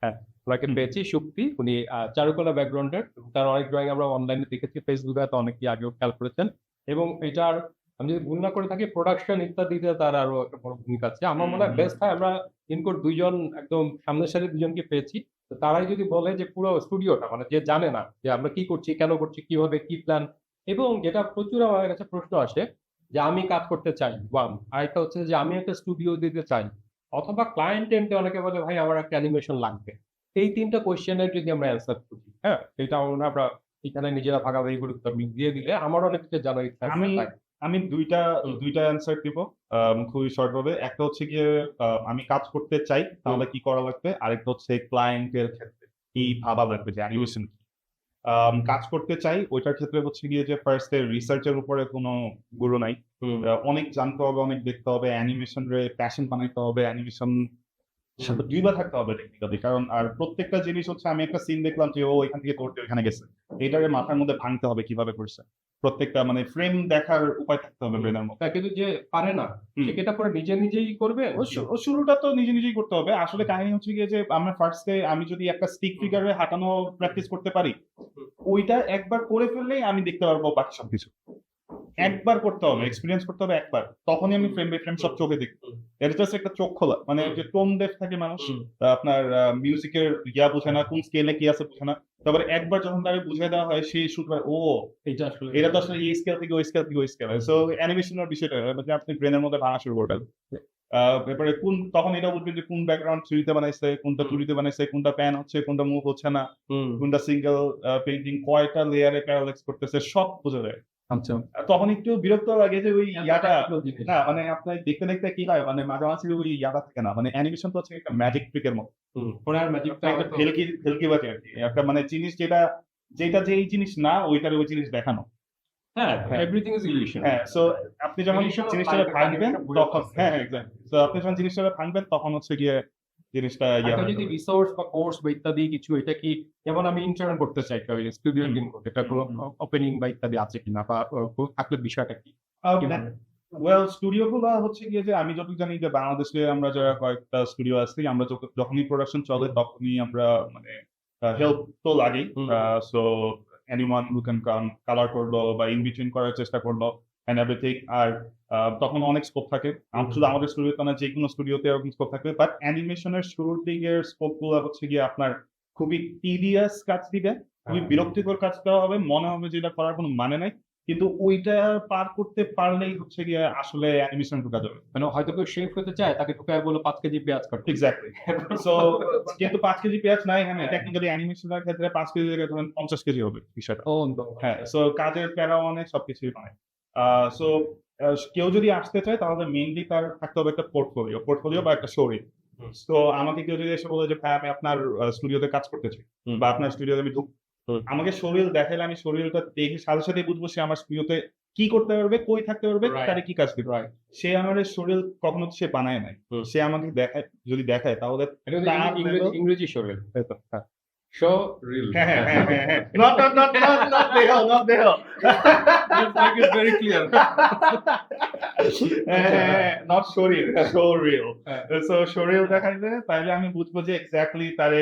হ্যাঁ, ওনাকে পেয়েছি। শুক্তি, উনি চারুকলা ব্যাকগ্রাউন্ডের, তার অনেক ড্রয়িং আমরা অনলাইনে দেখেছি, ফেসবুকে তো অনেকেই আগেও খেয়াল করেছেন। এবং এটার আমি যদি ভুল না করে থাকি প্রোডাকশন ইত্যাদিতে তার আরো একটা বড় ভূমিকা আছে। আমার মনে হয় বেস্ট হয় আমরা ইনকোর 2জন একদম সামনের সারি 2জনকে পেয়েছি। তো তারাই যদি বলে যে পুরো স্টুডিওটা, মানে যে জানে না যে আমরা কি করছি, কেন করছি, কিভাবে, কি প্ল্যান, এবং যেটা প্রচুর আমার কাছে প্রশ্ন আসে যে আমি কাজ করতে চাই, ওয়ান, আরেকটা হচ্ছে যে আমি একটা স্টুডিও দিতে চাই, অথবা ক্লায়েন্ট এন্ডে অনেকে বলে ভাই আমার একটা অ্যানিমেশন লাগবে। এই 3টা কোয়েশ্চেনের যদি আমরা অ্যান্সার করি, হ্যাঁ, এটা আমরা এখানে নিজেরা ভাগাভাগি করে উত্তর দিয়ে দিলে আমার অনেক কিছু জানার ইচ্ছা আছে। আমি দুইটা অ্যান্সার দিব খুবই শর্ট ভাবে। একটা হচ্ছে গিয়ে আমি কাজ করতে চাই, তাহলে কি করা লাগবে, আরেকটা হচ্ছে ক্লায়েন্টের ক্ষেত্রে কি ভাবা লাগবে যে অ্যানিমেশন কাজ করতে চাই, ওইটার ক্ষেত্রে হচ্ছে গিয়ে যে ফার্স্টে রিসার্চের উপরে কোনো গুরু নাই, অনেক জানতে হবে, অনেক দেখতে হবে, অ্যানিমেশন রে প্যাশন বানাইতে হবে, অ্যানিমেশন সাথে দুইবার থাকতে হবে টেকনিক্যালি। কারণ আর প্রত্যেকটা জিনিস হচ্ছে আমি একটা সিন দেখলাম যে ও এখান থেকে করতে ওখানে গেছে, এটারে মাথার মধ্যে ভাঙতে হবে কিভাবে করছে, প্রত্যেকটা মানে ফ্রেম দেখার উপায় থাকতে হবে ব্রেনের মধ্যে। কিন্তু যে পারে না সে কি এটা পরে নিজেই করবে? ও শুরুটা তো নিজেই করতে হবে। আসলে কাহিনী হচ্ছে গিয়ে যে আমরা ফার্স্টে আমি যদি একটা স্টিক ফিগারে হাঁটানো প্র্যাকটিস করতে পারি, ওইটা একবার করে ফেললেই আমি দেখতে পারবো বাকি সবকিছু। একবার করতে হবে, এক্সপেরিয়েন্স করতে হবে একবার, তখনই আমি ফ্রেম বাই ফ্রেম সব চোখে দেখবো। এটা জাস্ট একটা চোখ খোলা, মানে যে টোন ডেফ থাকে মানুষ, আপনার মিউজিকের ইয়া বোঝে না, কোন স্কেলে কি আছে বোঝে না, তারপরে একবার যখন তাকে বুঝিয়ে দেওয়া হয় সে শুট করে, ও এটা তো আসলে এই স্কেল থেকে ওই স্কেল থেকে ওই স্কেল। সো অ্যানিমেশনের বিষয়টা যে আপনি ব্রেনের মধ্যে ভাঙা শুরু করবেন। এরপরে তখন এটা বুঝবেন যে কোন ব্যাকগ্রাউন্ড 3D তে বানাইছে, কোনটা 2D তে বানাইছে, কোনটা প্যান হচ্ছে, কোনটা মুভ হচ্ছে না, কোনটা সিঙ্গেল পেইন্টিং কয়টা লেয়ারে প্যারালাক্স করতেছে, সব বোঝা যায়। আচ্ছা, তখন একটু বিরক্ত লাগে যে ওই ইয়াটা না, মানে আপনার দেখতে দেখতে কি হয়, মানে মাঝামাঝি ওই ইয়াটা থাকে না, মানে অ্যানিমেশন তো হচ্ছে একটা ম্যাজিক ট্রিকের মতো, ওনার ম্যাজিকটা ভেলকি বাজে আর কি, একটা মানে জিনিস যেটা যেই জিনিস না ওইটার ওই জিনিস দেখানো। হ্যাঁ, এভরিথিং ইজ ইলিউশন। হ্যাঁ, সো আপনি যখন Illusion of জিনিসটা life, ভাঙবেন একটা বই তখন, আছে। হ্যাঁ এক্স্যাক্টলি, সো আপনি যখন জিনিসটা ভাঙবেন তখন হচ্ছে গিয়ে জিনিসটা ইয়া একটা যদি রিসোর্স বা কোর্স বা ইত্যাদি কিছু, এটা কি যেমন আমি ইন্টার্ন করতে চাই স্টুডিও টিম করতে, এটা কোনো ওপেনিং বা ইত্যাদি আছে কিনা, বা থাকলে বিষয়টা কি? কিভাবে? ওয়েল স্টুডিও গুলো হচ্ছে গিয়ে যে আমি যতটুকু জানি যে বাংলাদেশে আমরা যারা কয়েকটা স্টুডিও আছি, আমরা যখনই প্রোডাকশন চলে তখনই আমরা মানে হেল্প তো লাগেই। So anyone who can come colour করলো বা ইন বিটুইন করার চেষ্টা করলো এন্ড এভরিথিং। আর তখন অনেক স্কোপ থাকে, শুধু আমাদের স্টুডিওতে না, যে কোনো স্টুডিওতে এরকম স্কোপ থাকে। বাট অ্যানিমেশনের শুরুর দিকের স্কোপ গুলো হচ্ছে গিয়ে আপনার খুবই টিডিয়াস কাজ দিবে, খুবই বিরক্তিকর কাজ দেওয়া হবে, মনে হবে যে এটা করার কোনো মানে নাই, কিন্তু ওইটা পার করতে পারলেই হচ্ছে গিয়ে আসলে অ্যানিমেশন ঢোকা যাবে। মানে হয়তো কেউ শেফ হতে চায়, তাকে ঢুকায় বলো 5 কেজি পেঁয়াজ কাটতে। এক্স্যাক্টলি। সো কিন্তু 5 কেজি পেঁয়াজ নাই এখানে, টেকনিক্যালি অ্যানিমেশনের ক্ষেত্রে 5 কেজি জায়গায় ধরেন 50 কেজি হবে বিষয়টা। হ্যাঁ, সো কাজের প্যারা অনেক, সবকিছুই অনেক। সো কেউ যদি আসতে চায় তাহলে মেইনলি তার থাকতে হবে একটা পোর্টফোলিও বা একটা শোরিল। তো আমাকে কেউ যদি এসে বলে যে ভাই আমি আপনার স্টুডিওতে কাজ করতে চাই বা আপনার স্টুডিওতে আমি আমাকে শরীর দেখাইলে আমি শরীরটা দেখে সাথে সাথে বুঝবো সে আমার স্টুডিওতে কি করতে পারবে, কই থাকতে পারবে, তারে কি কাজ করতে পারবে। সে আমার শরীর কখনো সে বানায় নাই, সে আমাকে দেখায়, যদি দেখায় তাহলে ইংরেজি শরীর, শরীর। not দেহ very clear. not শরীর, so শরীর দেখাইলে তাহলে আমি বুঝবো যে এক্স্যাক্টলি তারে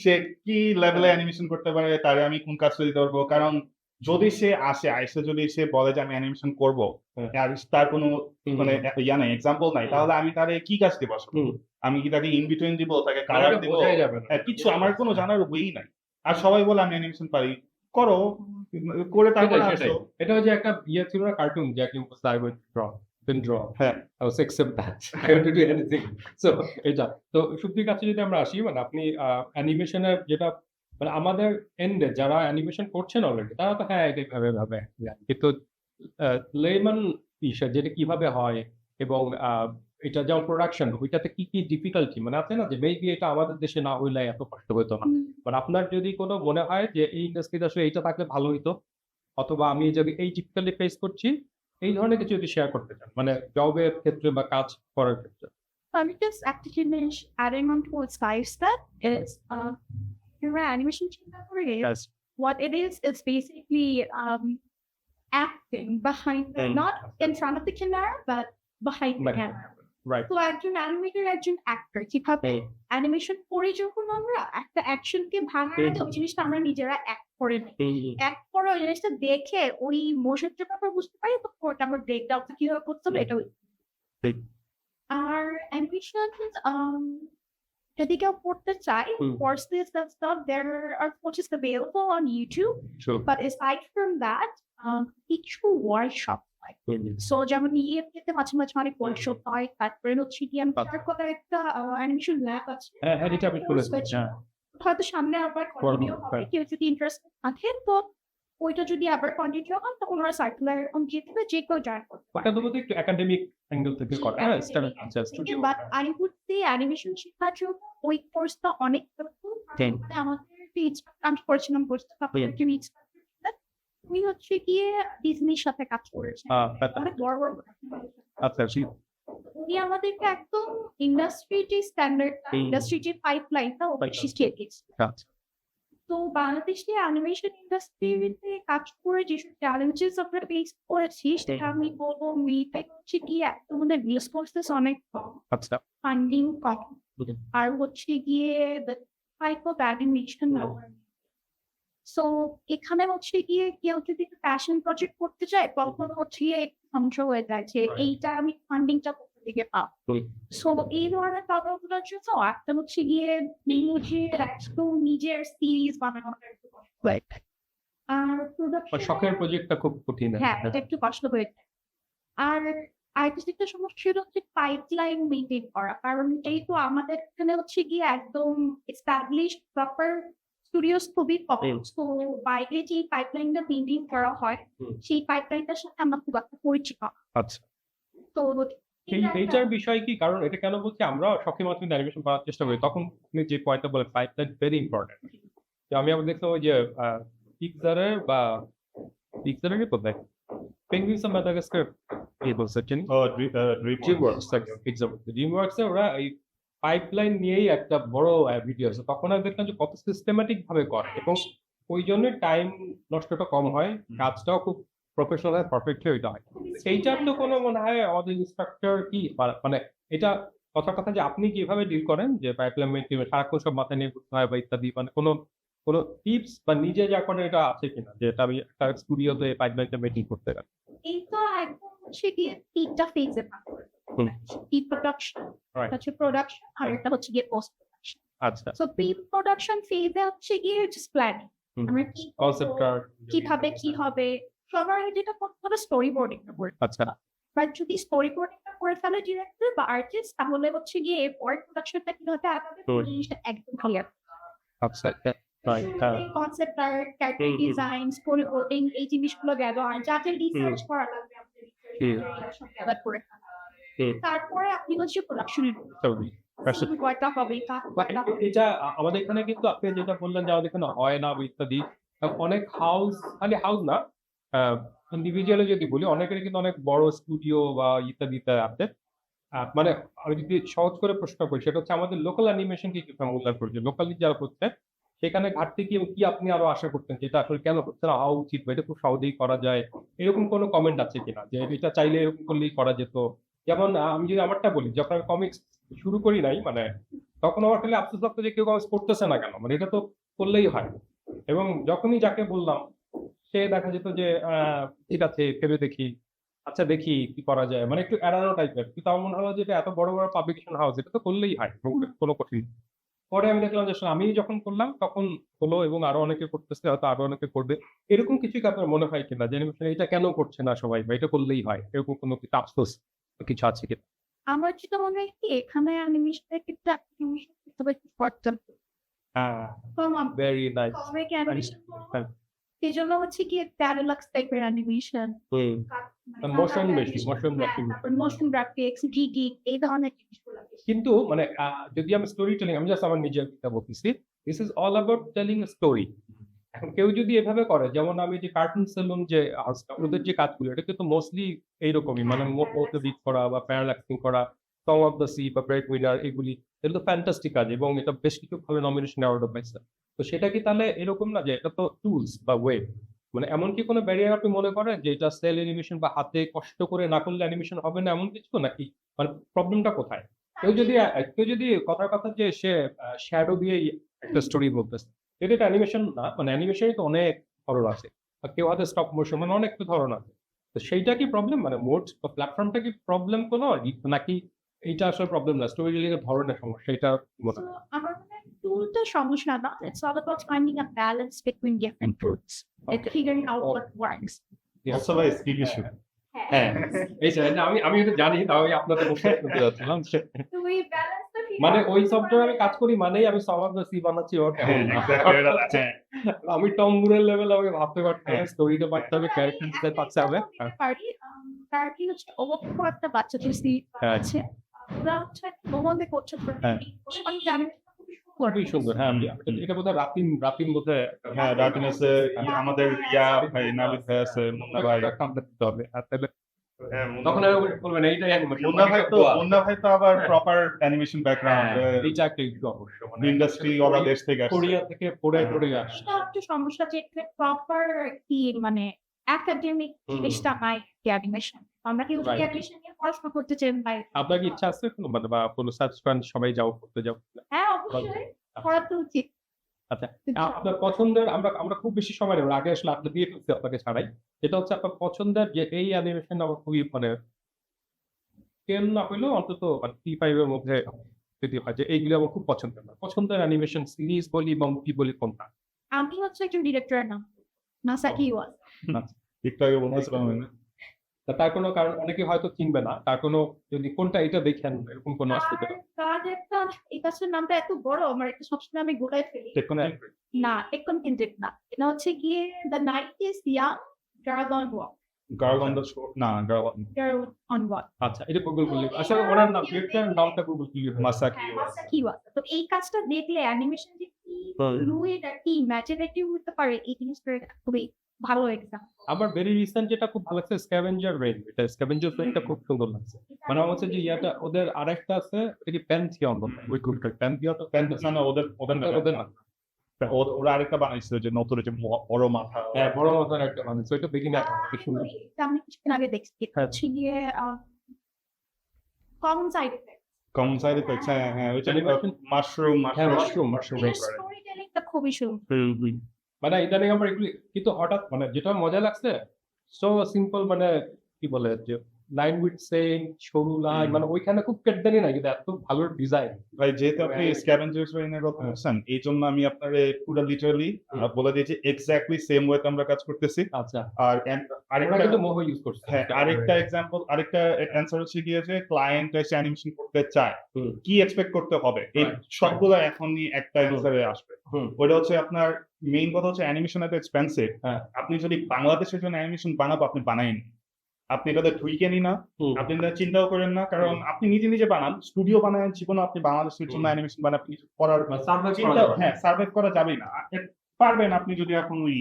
সে কি লেভেলে অ্যানিমেশন করতে পারে, তারে আমি কোন কাজটা দিতে পারবো। কারণ যদি সে আইসে যদি সে বলে যে আমি অ্যানিমেশন করবো আর তার কোনো মানে ইয়া নাই, এক্সাম্পল নাই, তাহলে আমি তারে কি কাজ দিব আসলে? আমি কি তাকে ইন বিটুইন দিব, তাকে কালার দিব? কিছু আমার কোনো জানার ওয়েই নাই। আর সবাই বলে আমি অ্যানিমেশন পারি, করো, করে তারপরে আসো। এটা হচ্ছে একটা ইয়ে ছিল না, cartoon Jackie সাইবর draw, then draw. হ্যাঁ I was accept that. I want to do anything. So এটা তো সুপ্তির কাছে যদি আমরা আসি মানে আপনি অ্যানিমেশনের যেটা মানে আমাদের এন্ডে যারা অ্যানিমেশন করছেন অলরেডি তারা তো হ্যাঁ এটা ভাবে ভাবে কিন্তু লেমান বিষয় যেটা কিভাবে হয় এবং এটা যেমন প্রোডাকশন ওইটাতে কি কি ডিফিকাল্টি মানে আছে না যে মেবি এটা আমাদের দেশে না হইলে এত কষ্ট হতো না বাট আপনার যদি কোনো মনে হয় যে এই ইন্ডাস্ট্রিতে আসলে এইটা থাকলে ভালো হইতো অথবা আমি যদি এই ডিফিকাল্টি ফেস করছি এই ধরনের কিছু যদি শেয়ার করতে চান মানে জবের ক্ষেত্রে বা কাজ করার ক্ষেত্রে আমি just actually adding on to what Sai said is your animation Yes. what it is basically acting behind the, not in front of the camera but behind the Behind. camera. Right তো একজন animator একজন actor কিভাবে animation করে যখন আমরা একটা অ্যাকশনকে ভাঙার আগে ওই জিনিসটা আমরা নিজেরা অ্যাক্ট করে নিই অ্যাক্ট করে ওই জিনিসটা দেখে ওই মোশনটা আমরা বুঝতে পারি তো ওটা আমরা ব্রেকডাউন কিভাবে করতে হবে এটা ঠিক। আর অ্যানিমেশন যদি কেউ পড়তে চায় courses and stuff there are courses available on YouTube but aside from that কিছু workshop সো যেমন ইএফকে মাঝে মাঝে অনেক ওয়ার্কশপ হয় তারপরে হচ্ছে কি আমি তার কথা একটা অ্যানিমেশন ল্যাব আছে হ্যাঁ হ্যাঁ এটা আমি শুনেছি হ্যাঁ হয়তো সামনে আবার কন্টিনিউ হবে কেউ যদি ইন্টারেস্ট থাকে তো ওইটা যদি আবার কন্টিনিউ হয় তখন ওরা সার্কুলার দিয়ে দেবে যে কেউ জয়েন করতে ওটা তো বোধহয় একটু একাডেমিক অ্যাঙ্গেল থেকে করা হ্যাঁ studio but I would say animation শেখার জন্য ওই কোর্সটা অনেক আমাদের আমি করেছিলাম কোর্সটা উনি হচ্ছে গিয়ে ডিজনির সাথে কাজ করেছেন অনেক বড় বড় আচ্ছা উনি আমাদেরকে একদম ইন্ডাস্ট্রি যে স্ট্যান্ডার্ড ইন্ডাস্ট্রি যে পাইপলাইনটা শিখিয়ে দিয়েছে তো বাংলাদেশে অ্যানিমেশন ইন্ডাস্ট্রিতে কাজ করে যেসব চ্যালেঞ্জেস আমরা ফেস করেছি সেটা আমি বলবো মিটাই হচ্ছে গিয়ে একদম আমাদের রিসোর্সেস অনেক কম আচ্ছা ফান্ডিং কম আর হচ্ছে গিয়ে the type of animation so এখানে হচ্ছে গিয়ে কেউ যদি প্যাশন প্রজেক্ট করতে চায় তখন হচ্ছে গিয়ে ধ্বংস হয়ে যায় যে এইটা আমি ফান্ডিংটা কোথা থেকে পাবো সো এই ধরনের প্রবলেমগুলোর জন্য একটা হচ্ছে গিয়ে নিজের সিরিজ বানানো আর প্রোডাকশন শখের প্রজেক্টটা খুব কঠিন হ্যাঁ এটা একটু কষ্ট হয়ে যায় আর আর্টিস্টিকটা সমস্যা হচ্ছে পাইপলাইন মেনটেন করা কারণ এই তো আমাদের এখানে হচ্ছে গিয়ে একদম এস্টাবলিশ প্রপার স্টুডিওস খুবই কম তো বাইরে যে পাইপলাইনটা মেনটেন করা হয় সেই পাইপলাইনটার সাথে আমরা খুব একটা পরিচিত আচ্ছা তো এইটার বিষয় কি কারণ এটা কেন বলছি আমরা শখের মাধ্যমে অ্যানিমেশন করার চেষ্টা করি তখন আপনি যে পয়েন্টটা বলে পাইপলাইন ভেরি ইম্পর্টেন্ট আমি আবার দেখলাম ওই যে পিকজারের বা পিকজারেরই কোথায় পেঙ্গুইনস অফ মাদাগাস্কার এই বলছে চিনি ড্রিমওয়ার্কস ওরা এই পাইপলাইন নিয়েই একটা বড় ভিডিও আছে তখন আমি দেখলাম যে কত সিস্টেম্যাটিক ভাবে করে এবং ওই জন্য টাইম নষ্টটা কম হয় কাজটাও খুব প্রফেশনাল পারফেক্টলি ওইটা হয় সেইটার তো কোনো মনে হয় আমাদের ইনস্ট্রাকচার কি মানে এটা কথা যে আপনি কিভাবে ডিল করেন যে পাইপলাইন মেনটেন সারাক্ষণ সব মাথায় নিয়ে করতে হয় বা ইত্যাদি মানে কোনো টিপস বা নিজে যা করেন এটা আছে কিনা যে এটা আমি একটা স্টুডিওতে পাইপলাইনটা মেনটেন করতে পারি এই তো একদম হচ্ছে গিয়ে তিনটা ফেজে ভাগ করে প্রি প্রোডাকশন হচ্ছে প্রোডাকশন আর একটা হচ্ছে গিয়ে পোস্ট প্রোডাকশন আচ্ছা সো প্রি প্রোডাকশন ফেজে হচ্ছে গিয়ে জাস্ট প্ল্যানিং আমরা কি কনসেপ্ট আর্ট কিভাবে কি হবে সবার যেটা করতে হবে স্টোরি বোর্ডিংটা করতে আচ্ছা বাট যদি স্টোরি বোর্ডিংটা করে ফেলে ডিরেক্টর বা আর্টিস্ট তাহলে হচ্ছে গিয়ে এরপর প্রোডাকশনটা কিভাবে আগাবে জিনিসটা একদম ক্লিয়ার আচ্ছা concept art character design story boarding এই জিনিসগুলো ব্যবহার যাতে রিসার্চ করা লাগবে আপনাদের করে তারপরে আপনি হচ্ছে প্রোডাকশনের কয়টা হবে এটা আমাদের এখানে কিন্তু আপনি যেটা বললেন যে আমাদের এখানে হয় না ইত্যাদি অনেক হাউস খালি হাউস না ইন্ডিভিজুয়ালি যদি বলি অনেকের কিন্তু অনেক বড় স্টুডিও বা ইত্যাদিতে আছে মানে আমি যদি সহজ করে প্রশ্ন করি সেটা হচ্ছে আমাদের লোকাল অ্যানিমেশন কি মূল্যায়ন করছে লোকালি যারা করছে সেখানে ঘাটতি কি আপনি আরো আশা করতেন যেটা আসলে কেন করছে না হওয়া উচিত বা এটা খুব সহজেই করা যায় এরকম কোনো কমেন্ট আছে কিনা যে এটা চাইলে এরকম করলেই করা যেত যেমন আমি যদি আমারটা বলি যখন আমি কমিক্স শুরু করি নাই মানে তখন আমার খালি আফসোস লাগতো যে কেউ কমিক্স করতেছে না কেন মানে এটা তো করলেই হয় এবং যখনই যাকে বললাম সে দেখা যেত যে ঠিক আছে ভেবে দেখি আচ্ছা দেখি কি করা যায় মানে একটু এড়ানো টাইপের কিন্তু আমার মনে হলো যে এটা এত বড় বড় পাবলিকেশন হাউস এটা তো করলেই হয় কোনো কঠিন পরে আমি দেখলাম যে আসলে আমি যখন করলাম তখন হলো এবং আরো অনেকে করতেছে, হয়তো আরো অনেকে করবে। এরকম কিছু কি আপনার মনে হয় কিনা যে অ্যানিমেশন এটা কেন করছে না সবাই বা এটা করলেই হয়, এরকম কোনো কিছু আফসোস কিছু আছে কি? আমার যেটা মনে হয় কি এখানে অ্যানিমেশনের ক্ষেত্রে আপনি তবে করতেন হ্যাঁ, কম ভেরি নাইস। কমিক অ্যানিমেশন এই জন্য হচ্ছে কি প্যারালাক্স টাইপের অ্যানিমেশন মোশন বেশি, motion graphic. Motion graphics DD এই ধরনের জিনিসগুলো বেশি। কিন্তু মানে যদি আমি স্টোরি টেলিং, আমি জাস্ট আমার নিজের কথা বলতেছি, this is all about telling story. এখন কেউ যদি এভাবে করে, যেমন আমি যে কার্টুন সেলুন যে ওদের যে কাজগুলো, এটা কিন্তু মোস্টলি এইরকমই, মানে রিড করা বা প্যারালাক্সিং করা, সং অফ দ্য সি বা ব্রেক উইনার, এগুলি এগুলো ফ্যান্টাস্টিক কাজ এবং এটা বেশ কিছু ভাবে নমিনেশন অ্যাওয়ার্ডও পাইছে। তো সেটা কি তাহলে এরকম না যে এটা তো টুলস বা ওয়েব, মানে এমন কি কোনো ব্যারিয়ার আপনি মনে করেন যে এটা সেল অ্যানিমেশন বা হাতে কষ্ট করে না করলে অ্যানিমেশন হবে না, এমন কিছু নাকি? মানে প্রবলেমটা কোথায়? কেউ যদি কথার কথা যে সে শ্যাডো দিয়ে একটা স্টোরি বলতেছে, এটা অ্যানিমেশন না, মানে অ্যানিমেশনে তো অনেক ধরন আছে, আর কেউ হাতে স্টপ মোশন, মানে অনেক তো ধরন আছে। তো সেইটা কি প্রবলেম, মানে মোড বা প্ল্যাটফর্মটা কি প্রবলেম কোনো, নাকি এইটা আসলে প্রবলেম না, স্টোরি টেলিং এর ধরনের সমস্যা, এটা মনে So, হয়? আমার মনে হয় টুলটা সমস্যা না। It's all about finding a balance between different tools and figuring out what works. Also by skill issue. হ্যাঁ, এই যে আমি এটা জানি, তাও আমি আপনাদের প্রশ্ন করতে যাচ্ছিলাম। তো ওই ব্যালেন্সটা ঠিক মানে ওই সফটওয়্যারে আমি কাজ করি মানেই আমি সং অফ দ্য সি বানাচ্ছি ওর হ্যাঁ, exactly, হ্যাঁ। আমি টম মুরের লেভেল আমি ভাবতে পারছি না, স্টোরিটা পারতে হবে, ক্যারেক্টার ডিজাইন পারতে হবে। পারি তার কি হচ্ছে অবক্ষ একটা বাচ্চা যদি হ্যাঁ। আছে ওরা হচ্ছে ভ্রমণে করছে হ্যাঁ। আমি জানি খুবই সুন্দর। হ্যাঁ, এটা বোধহয় রাতিন বোধহয় হ্যাঁ, ডার্কনেসে আমাদের ভাই নাবিদ ভাই আছে, মুন্না ভাই। কামটা দিতে হবে। আর তাহলে হ্যাঁ, তখন আর বলবেন এইটাই animation। মুন্না ভাই তো আবার প্রপার অ্যানিমেশন ব্যাকগ্রাউন্ড, এইটা একটা একটু অবশ্য মানে ইন্ডাস্ট্রি ওরা দেশ থেকে আসছে। কোরিয়া থেকে পড়ে আসে। এটা হচ্ছে সমস্যা যে প্রপার কি মানে একাডেমিক জিনিসটা নাই অ্যানিমেশন আমরা কি Right. অ্যানিমেশন নিয়ে পড়াশোনা করতে চাই ভাই আপনার কি ইচ্ছা আছে কোনো, মানে বা কোনো সাবস্ক্রাইব সবাই করতে যাও? হ্যাঁ অবশ্যই পড়া তো উচিত আচ্ছা, আপনার পছন্দের, আমরা খুব বেশি সময় নেব, আগে আসলে আপনি দিয়ে ফেলছি আপনাকে ছাড়াই। এটা হচ্ছে আপনার পছন্দের যে এই অ্যানিমেশন আমার খুবই মানে 10 না হইলেও অন্তত মানে P5 এর মধ্যে যদি হয় যে এইগুলো আমার খুব পছন্দের। পছন্দের অ্যানিমেশন সিরিজ বলি বা মুভি বলি কোনটা? আমি হচ্ছে একজন ডিরেক্টরের নাম মাসাকি ওয়াজ একটু আগে বলতেছিলাম আমি। তার কোনো কারণ অনেকে হয়তো চিনবে না, তার কোনো যদি কোনটা এটা দেখেন এরকম কোনো আসতে পারে? কাজ একটা এই কাজটার নামটা এত বড় আমার এটা সবসময় আমি গোটায় ফেলি না টেকন কিনটেক না এটা হচ্ছে গিয়ে the night is young girl on walk girl on the show, না গার্ল গার্ল অন ওয়াক আচ্ছা, এটা গুগল করলে আসলে ওনার নাম ডিরেক্টরের নামটা গুগল কি হবে? মাসাকি মাসাকি ওয়াজ তো এই কাজটা দেখলে অ্যানিমেশন যে কি ফ্লুইড আর কি ইমাজিনেটিভ হতে পারে এই জিনিসটা খুবই ভালো এক্সাম্পল আবার ভেরি রিসেন্ট যেটা খুব ভালো লাগছে স্ক্যাভেঞ্জার রেইন, এটা স্ক্যাভেঞ্জার রেইনটা খুব সুন্দর লাগছে। মানে আমার হচ্ছে যে ইয়াটা ওদের আরেকটা আছে, এটা কি প্যান্থিয়ন, ওই গ্রুপটা প্যান্থিয়ন, না ওদের ওদের না, ওরা আরেকটা বানাইছিল যে নতুন যে বড় মাথা। হ্যাঁ, বড় মতন একটা মানে ওইটা দেখি না কি সুন্দর। আমি কিছুদিন আগে দেখছি হ্যাঁ। হচ্ছে গিয়ে common side effect common side effects, হ্যাঁ হ্যাঁ, ওইটা মাশরুম হ্যাঁ, মাশরুম স্টোরি টেলিংটা খুবই সুন্দর মানে ইদানিং আমার এগুলি কিন্তু হঠাৎ মানে যেটা মজা লাগছে, সো সিম্পল, মানে কি বলে যে লাইন উইথ সেইং, সরু লাইন, মানে ওইখানে খুব কেটদানি না, কিন্তু এত ভালো ডিজাইন। ভাই যেহেতু আপনি স্ক্যাভেঞ্জার্স রেইনের কথা বলছেন, এই জন্য আমি আপনারে পুরো লিটারালি বলে দিয়েছি এক্স্যাক্টলি সেম ওয়েতে আমরা কাজ করতেছি। আচ্ছা, আর আমরা আরেকটা কিন্তু মোহ ইউজ করছি। হ্যাঁ, আরেকটা এক্সাম্পল, আরেকটা অ্যান্সার হচ্ছে গিয়ে যে ক্লায়েন্ট এসে অ্যানিমেশন করতে চায়, হুম। কি এক্সপেক্ট করতে হবে, এই Right. সবগুলো এখনই একটা অ্যান্সারে আসবে। হুম। ওটা হচ্ছে আপনার মেইন কথা হচ্ছে অ্যানিমেশন এত এক্সপেন্সিভ। হ্যাঁ। আপনি যদি বাংলাদেশের জন্য অ্যানিমেশন বানাবো, আপনি বানাইন, আপনি এটাতে ঠুইকেনি না, হুম। আপনি এটা চিন্তাও করেন না, কারণ আপনি নিজে বানান, স্টুডিও বানান, জীবনে আপনি বাংলাদেশের জন্য অ্যানিমেশন বানান, আপনি কিছু করার মানে survive করা চিন্তা, যাবে না। হ্যাঁ সার্ভাইভ করা যাবেই না। পারবেন আপনি যদি এখন ওই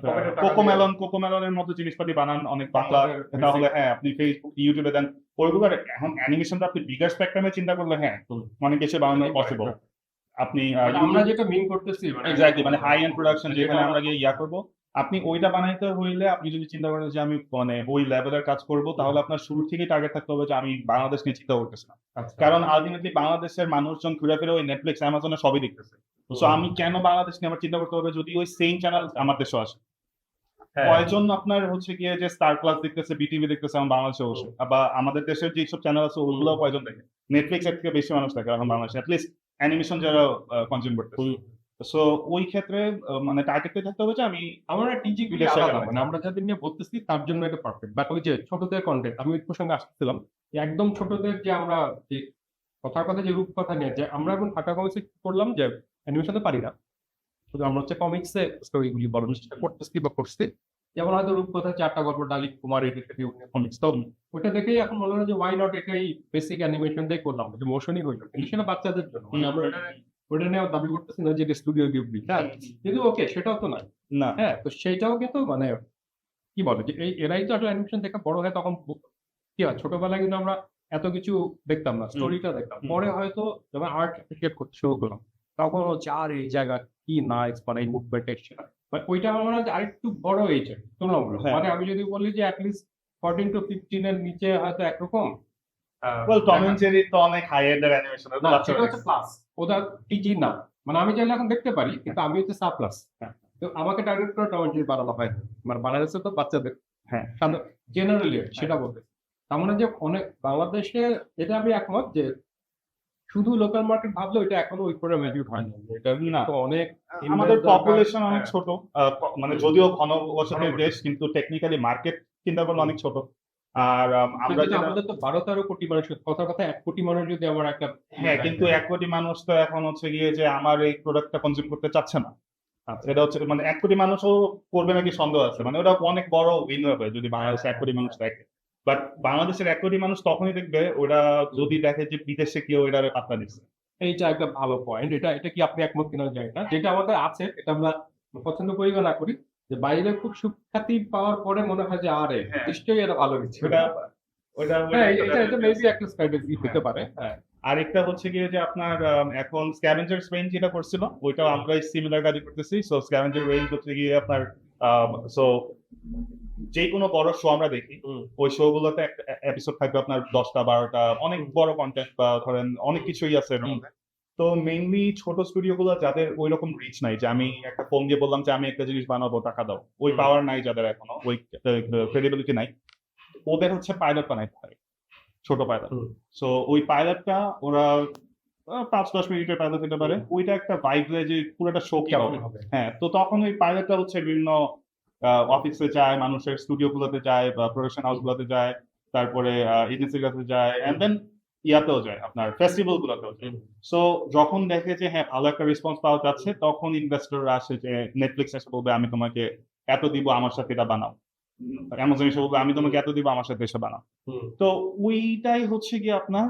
পকেটে টাকা কোকোমেলনের মতো জিনিসপাতি বানান অনেক বাংলা, তাহলে হ্যাঁ আপনি ফেসবুক ইউটিউবে দেন ওইগুলোর। এখন অ্যানিমেশনটা আপনি বিগার স্পেকট্রামে চিন্তা করলে হ্যাঁ অনেক কিছু বানানো পসিবল। আপনি আমরা যেটা মিন করতেছি এক্স্যাক্টলি মানে হাই এন্ড প্রোডাকশন যেখানে আমরা গিয়ে ইয়া করবো, আপনি ওইটা বানাইতে হইলে আপনি যদি চিন্তা করেন যে আমি মানে ওই লেভেলের কাজ করব, তাহলে আপনার শুরু থেকেই টার্গেট থাকতে হবে যে আমি বাংলাদেশ নিয়ে চিন্তা করতেছি না, কারণ আলটিমেটলি বাংলাদেশের মানুষজন ঘুরে ফিরে ওই নেটফ্লিক্স অ্যামাজনে সবই দেখতেছে। তো আমি কেন বাংলাদেশ নিয়ে আমার চিন্তা করতে হবে যদি ওই সেম চ্যানেল আমার দেশে আসে? কয়জন আপনার হচ্ছে গিয়ে যে স্টার প্লাস দেখতেছে, বিটিভি দেখতেছে আমার বাংলাদেশে বসে, বা আমাদের দেশের যেসব চ্যানেল আছে ওগুলো কয়জন দেখে? নেটফ্লিক্স এর থেকে বেশি মানুষ দেখে এখন বাংলাদেশে, অ্যাটলিস্ট অ্যানিমেশন যারা কনজিউম করতেছে। সো ওই ক্ষেত্রে মানে টার্গেটে থাকতে হবে যে আমি আমরা টিজি গুলি বিদেশে আলাদা, গেলে। মানে আমরা যাদের নিয়ে বলতেছি তার জন্য এটা পারফেক্ট। বাট ওই যে ছোটদের কন্টেন্ট, আমি ওই প্রসঙ্গে আসতেছিলাম যে একদম ছোটদের যে আমরা যে কথার কথা যে রূপকথা নিয়ে, যে আমরা এখন ঢাকা কমিক্সে করলাম যে অ্যানিমেশনে পারি না, শুধু আমরা হচ্ছে কমিক্সে স্টোরিগুলি বলার চেষ্টা করতেছি বা করছি। যেমন হয়তো রূপকথা 4টা গল্প ডালিক কুমার কমিক্স, তো ওটা দেখেই এখন মনে হয় যে ওয়াই নট এটাই বেসিক অ্যানিমেশন দিয়ে করলাম, যে মোশনই হইলো, কিন্তু সেটা বাচ্চাদের জন্য, মানে আমরা ওটা নিয়ে দাবি করতেছি না যে এটা স্টুডিও গিফট, হ্যাঁ, কিন্তু ওকে সেটাও তো নয়। না হ্যাঁ, তো সেইটাও কিন্তু মানে কি বলে যে এরাই তো আসলে অ্যানিমেশন দেখা বড় হয়, তখন কি হয় ছোটবেলায় কিন্তু আমরা এত কিছু দেখতাম না, স্টোরিটা দেখতাম। পরে হয়তো যখন আর্ট অ্যাপ্রিসিয়েট করতে শুরু করলাম, তখন হচ্ছে আর এই জায়গা কি নাইস, মানে এই মুভমেন্ট সেটা, ওইটা আমার মনে হয় যে আরেকটু বড় হয়েছে তুলনামূলক। হ্যাঁ। মানে আমি যদি বলি যে অ্যাটলিস্ট 14 to 15 এর নিচে হয়তো একরকম, ওয়েল টম এন্ড জেরি তো অনেক হাই এন্ডের অ্যানিমেশন, না, সেটা হচ্ছে প্লাস, ওদের টিজি না, মানে আমি চাইলে এখন দেখতে পারি, কিন্তু আমি হচ্ছে সাব প্লাস। তো আমাকে টার্গেট করে টম এন্ড জেরি বানানো হয়, মানে বাংলাদেশে তো বাচ্চাদের, হ্যাঁ জেনারেলি সেটা বলতে। তার মানে যে অনেক বাংলাদেশে, এটা আমি একমত যে শুধু লোকাল মার্কেট ভাবলে এটা এখনো ওই করে ম্যাচিউর হয়নি, এটা না তো অনেক আমাদের invest দরকার। পপুলেশন অনেক হ্যাঁ। ছোট, মানে যদিও ঘনবসতির দেশ কিন্তু টেকনিক্যালি মার্কেট চিন্তা করলে অনেক ছোট। আর আমরা কিন্তু যেটা আমাদের তো 12-13 কোটি মানুষ, কথার কথা 1 কোটি মানুষ যদি আমার একটা, হ্যাঁ, কিন্তু 1 কোটি মানুষ তো এখন হচ্ছে গিয়ে যে আমার এই প্রোডাক্টটা কনজিউম করতে চাচ্ছে না। এটা হচ্ছে মানে 1 কোটি মানুষও করবে নাকি সন্দেহ আছে, মানে ওটা অনেক বড় উইন হবে যদি বাংলাদেশে 1 কোটি মানুষ দেখে। বাট বাংলাদেশের 1 কোটি মানুষ তখনই দেখবে ওরা যদি দেখে যে বিদেশে কেউ এটারে পাত্তা দিচ্ছে। এইটা একটা ভালো পয়েন্ট। এটা কি আপনি একমত কিনা জানি না। যেটা আমাদের আছে এটা আমরা পছন্দ করি বা না করি, যে বাইরে খুব সুখ্যাতি পাওয়ার পরে মনে হয় যে আরে হ্যাঁ। নিশ্চয়ই এটা ভালো কিছু। ওটা ওটা হ্যাঁ, এটা মেবি একটা স্ট্র্যাটেজি হতে পারে। হ্যাঁ, আরেকটা হচ্ছে গিয়ে যে আপনার এখন স্ক্যাভেঞ্জার্স রেঞ্জ যেটা করছিল ওইটাও আমরা সিমিলার কাজই করতেছি। সো স্ক্যাভেঞ্জার রেঞ্জ হচ্ছে গিয়ে আপনার সো যে কোনো বড় শো আমরা দেখি, ওই শো গুলোতে একটা এপিসোড থাকবে আপনার 10টা 12টা, অনেক বড় কন্টেন্ট বা ধরেন অনেক কিছুই আছে এর মধ্যে। তো মেইনলি ছোট স্টুডিও গুলো যাদের ওই রকম রিচ নাই, যে আমি একটা ফোন দিয়ে বললাম যে আমি একটা জিনিস বানাবো টাকা দাও, ওই পাওয়ার নাই যাদের এখনো, ওই ক্রেডিবিলিটি নাই, ওদের হচ্ছে পাইলট বানাইতে হয়, ছোট পাইলট। সো ওই পাইলটটা ওরা 5-10 মিনিটের পাইলট হতে পারে, ওইটা একটা ভাইব দেয় যে পুরোটা শো কেমন হবে। হ্যাঁ, তো তখন ওই পাইলটটা হচ্ছে বিভিন্ন অফিসে যায়, মানুষের স্টুডিও গুলোতে যায় বা প্রোডাকশন হাউস গুলোতে যায়, তারপরে এজেন্সির কাছে যায়, এন্ড দেন ইয়াতেও যায় আপনার ফেস্টিভ্যাল গুলোতেও যায়। সো যখন দেখে যে হ্যাঁ ভালো একটা রেসপন্স পাওয়া যাচ্ছে, তখন ইনভেস্টররা আসে, যে নেটফ্লিক্স এসে বলবে আমি তোমাকে এত দিব, আমার সাথে এটা বানাও। অ্যামাজন এসে বলবে আমি তোমাকে এত দিব, আমার সাথে এসে বানাও। তো ওইটাই হচ্ছে কি আপনার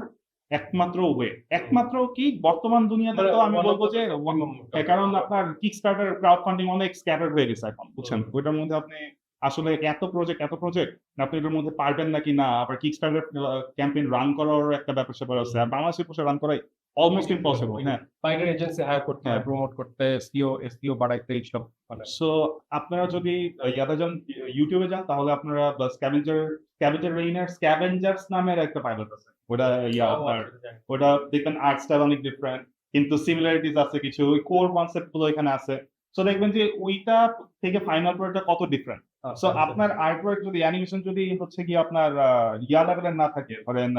একমাত্র ওয়ে, একমাত্র কি বর্তমান দুনিয়াতে তো আমি বলবো যে কারণ আপনার কিকস্টার্টার ক্রাউড ফান্ডিং অনেক স্ক্যাটার হয়ে গেছে এখন, বুঝছেন? ওইটার মধ্যে আপনি আসলে এত প্রজেক্ট আপনি এটার মধ্যে পারবেন নাকি না, আবার কিকস্টার্টার ক্যাম্পেইন রান করার একটা ব্যাপার স্যাপার আছে, আর বাংলাদেশে বসে রান করাই অলমোস্ট ইম্পসিবল। হ্যাঁ, বাইরের এজেন্সি হায়ার করতে হয়, প্রমোট করতে, এসইও বাড়াইতে, এইসব মানে। সো আপনারা যদি ইয়াতে যান, ইউটিউবে যান, তাহলে আপনারা স্ক্যাভেঞ্জার্স নামের একটা পাইলট আছে, ওটা আপনার ওটা দেখবেন আর্ট স্টাইল অনেক ডিফারেন্ট, কিন্তু সিমিলারিটিস আছে কিছু, ওই কোর কনসেপ্ট গুলো এখানে আছে। সো দেখবেন যে ওইটা থেকে ফাইনাল প্রোডাক্টটা কত ডিফারেন্ট। সো আপনার আর্টওয়ার্ক যদি অ্যানিমেশন যদি হচ্ছে কি আপনার ইয়া লেভেলের না থাকে, ধরেন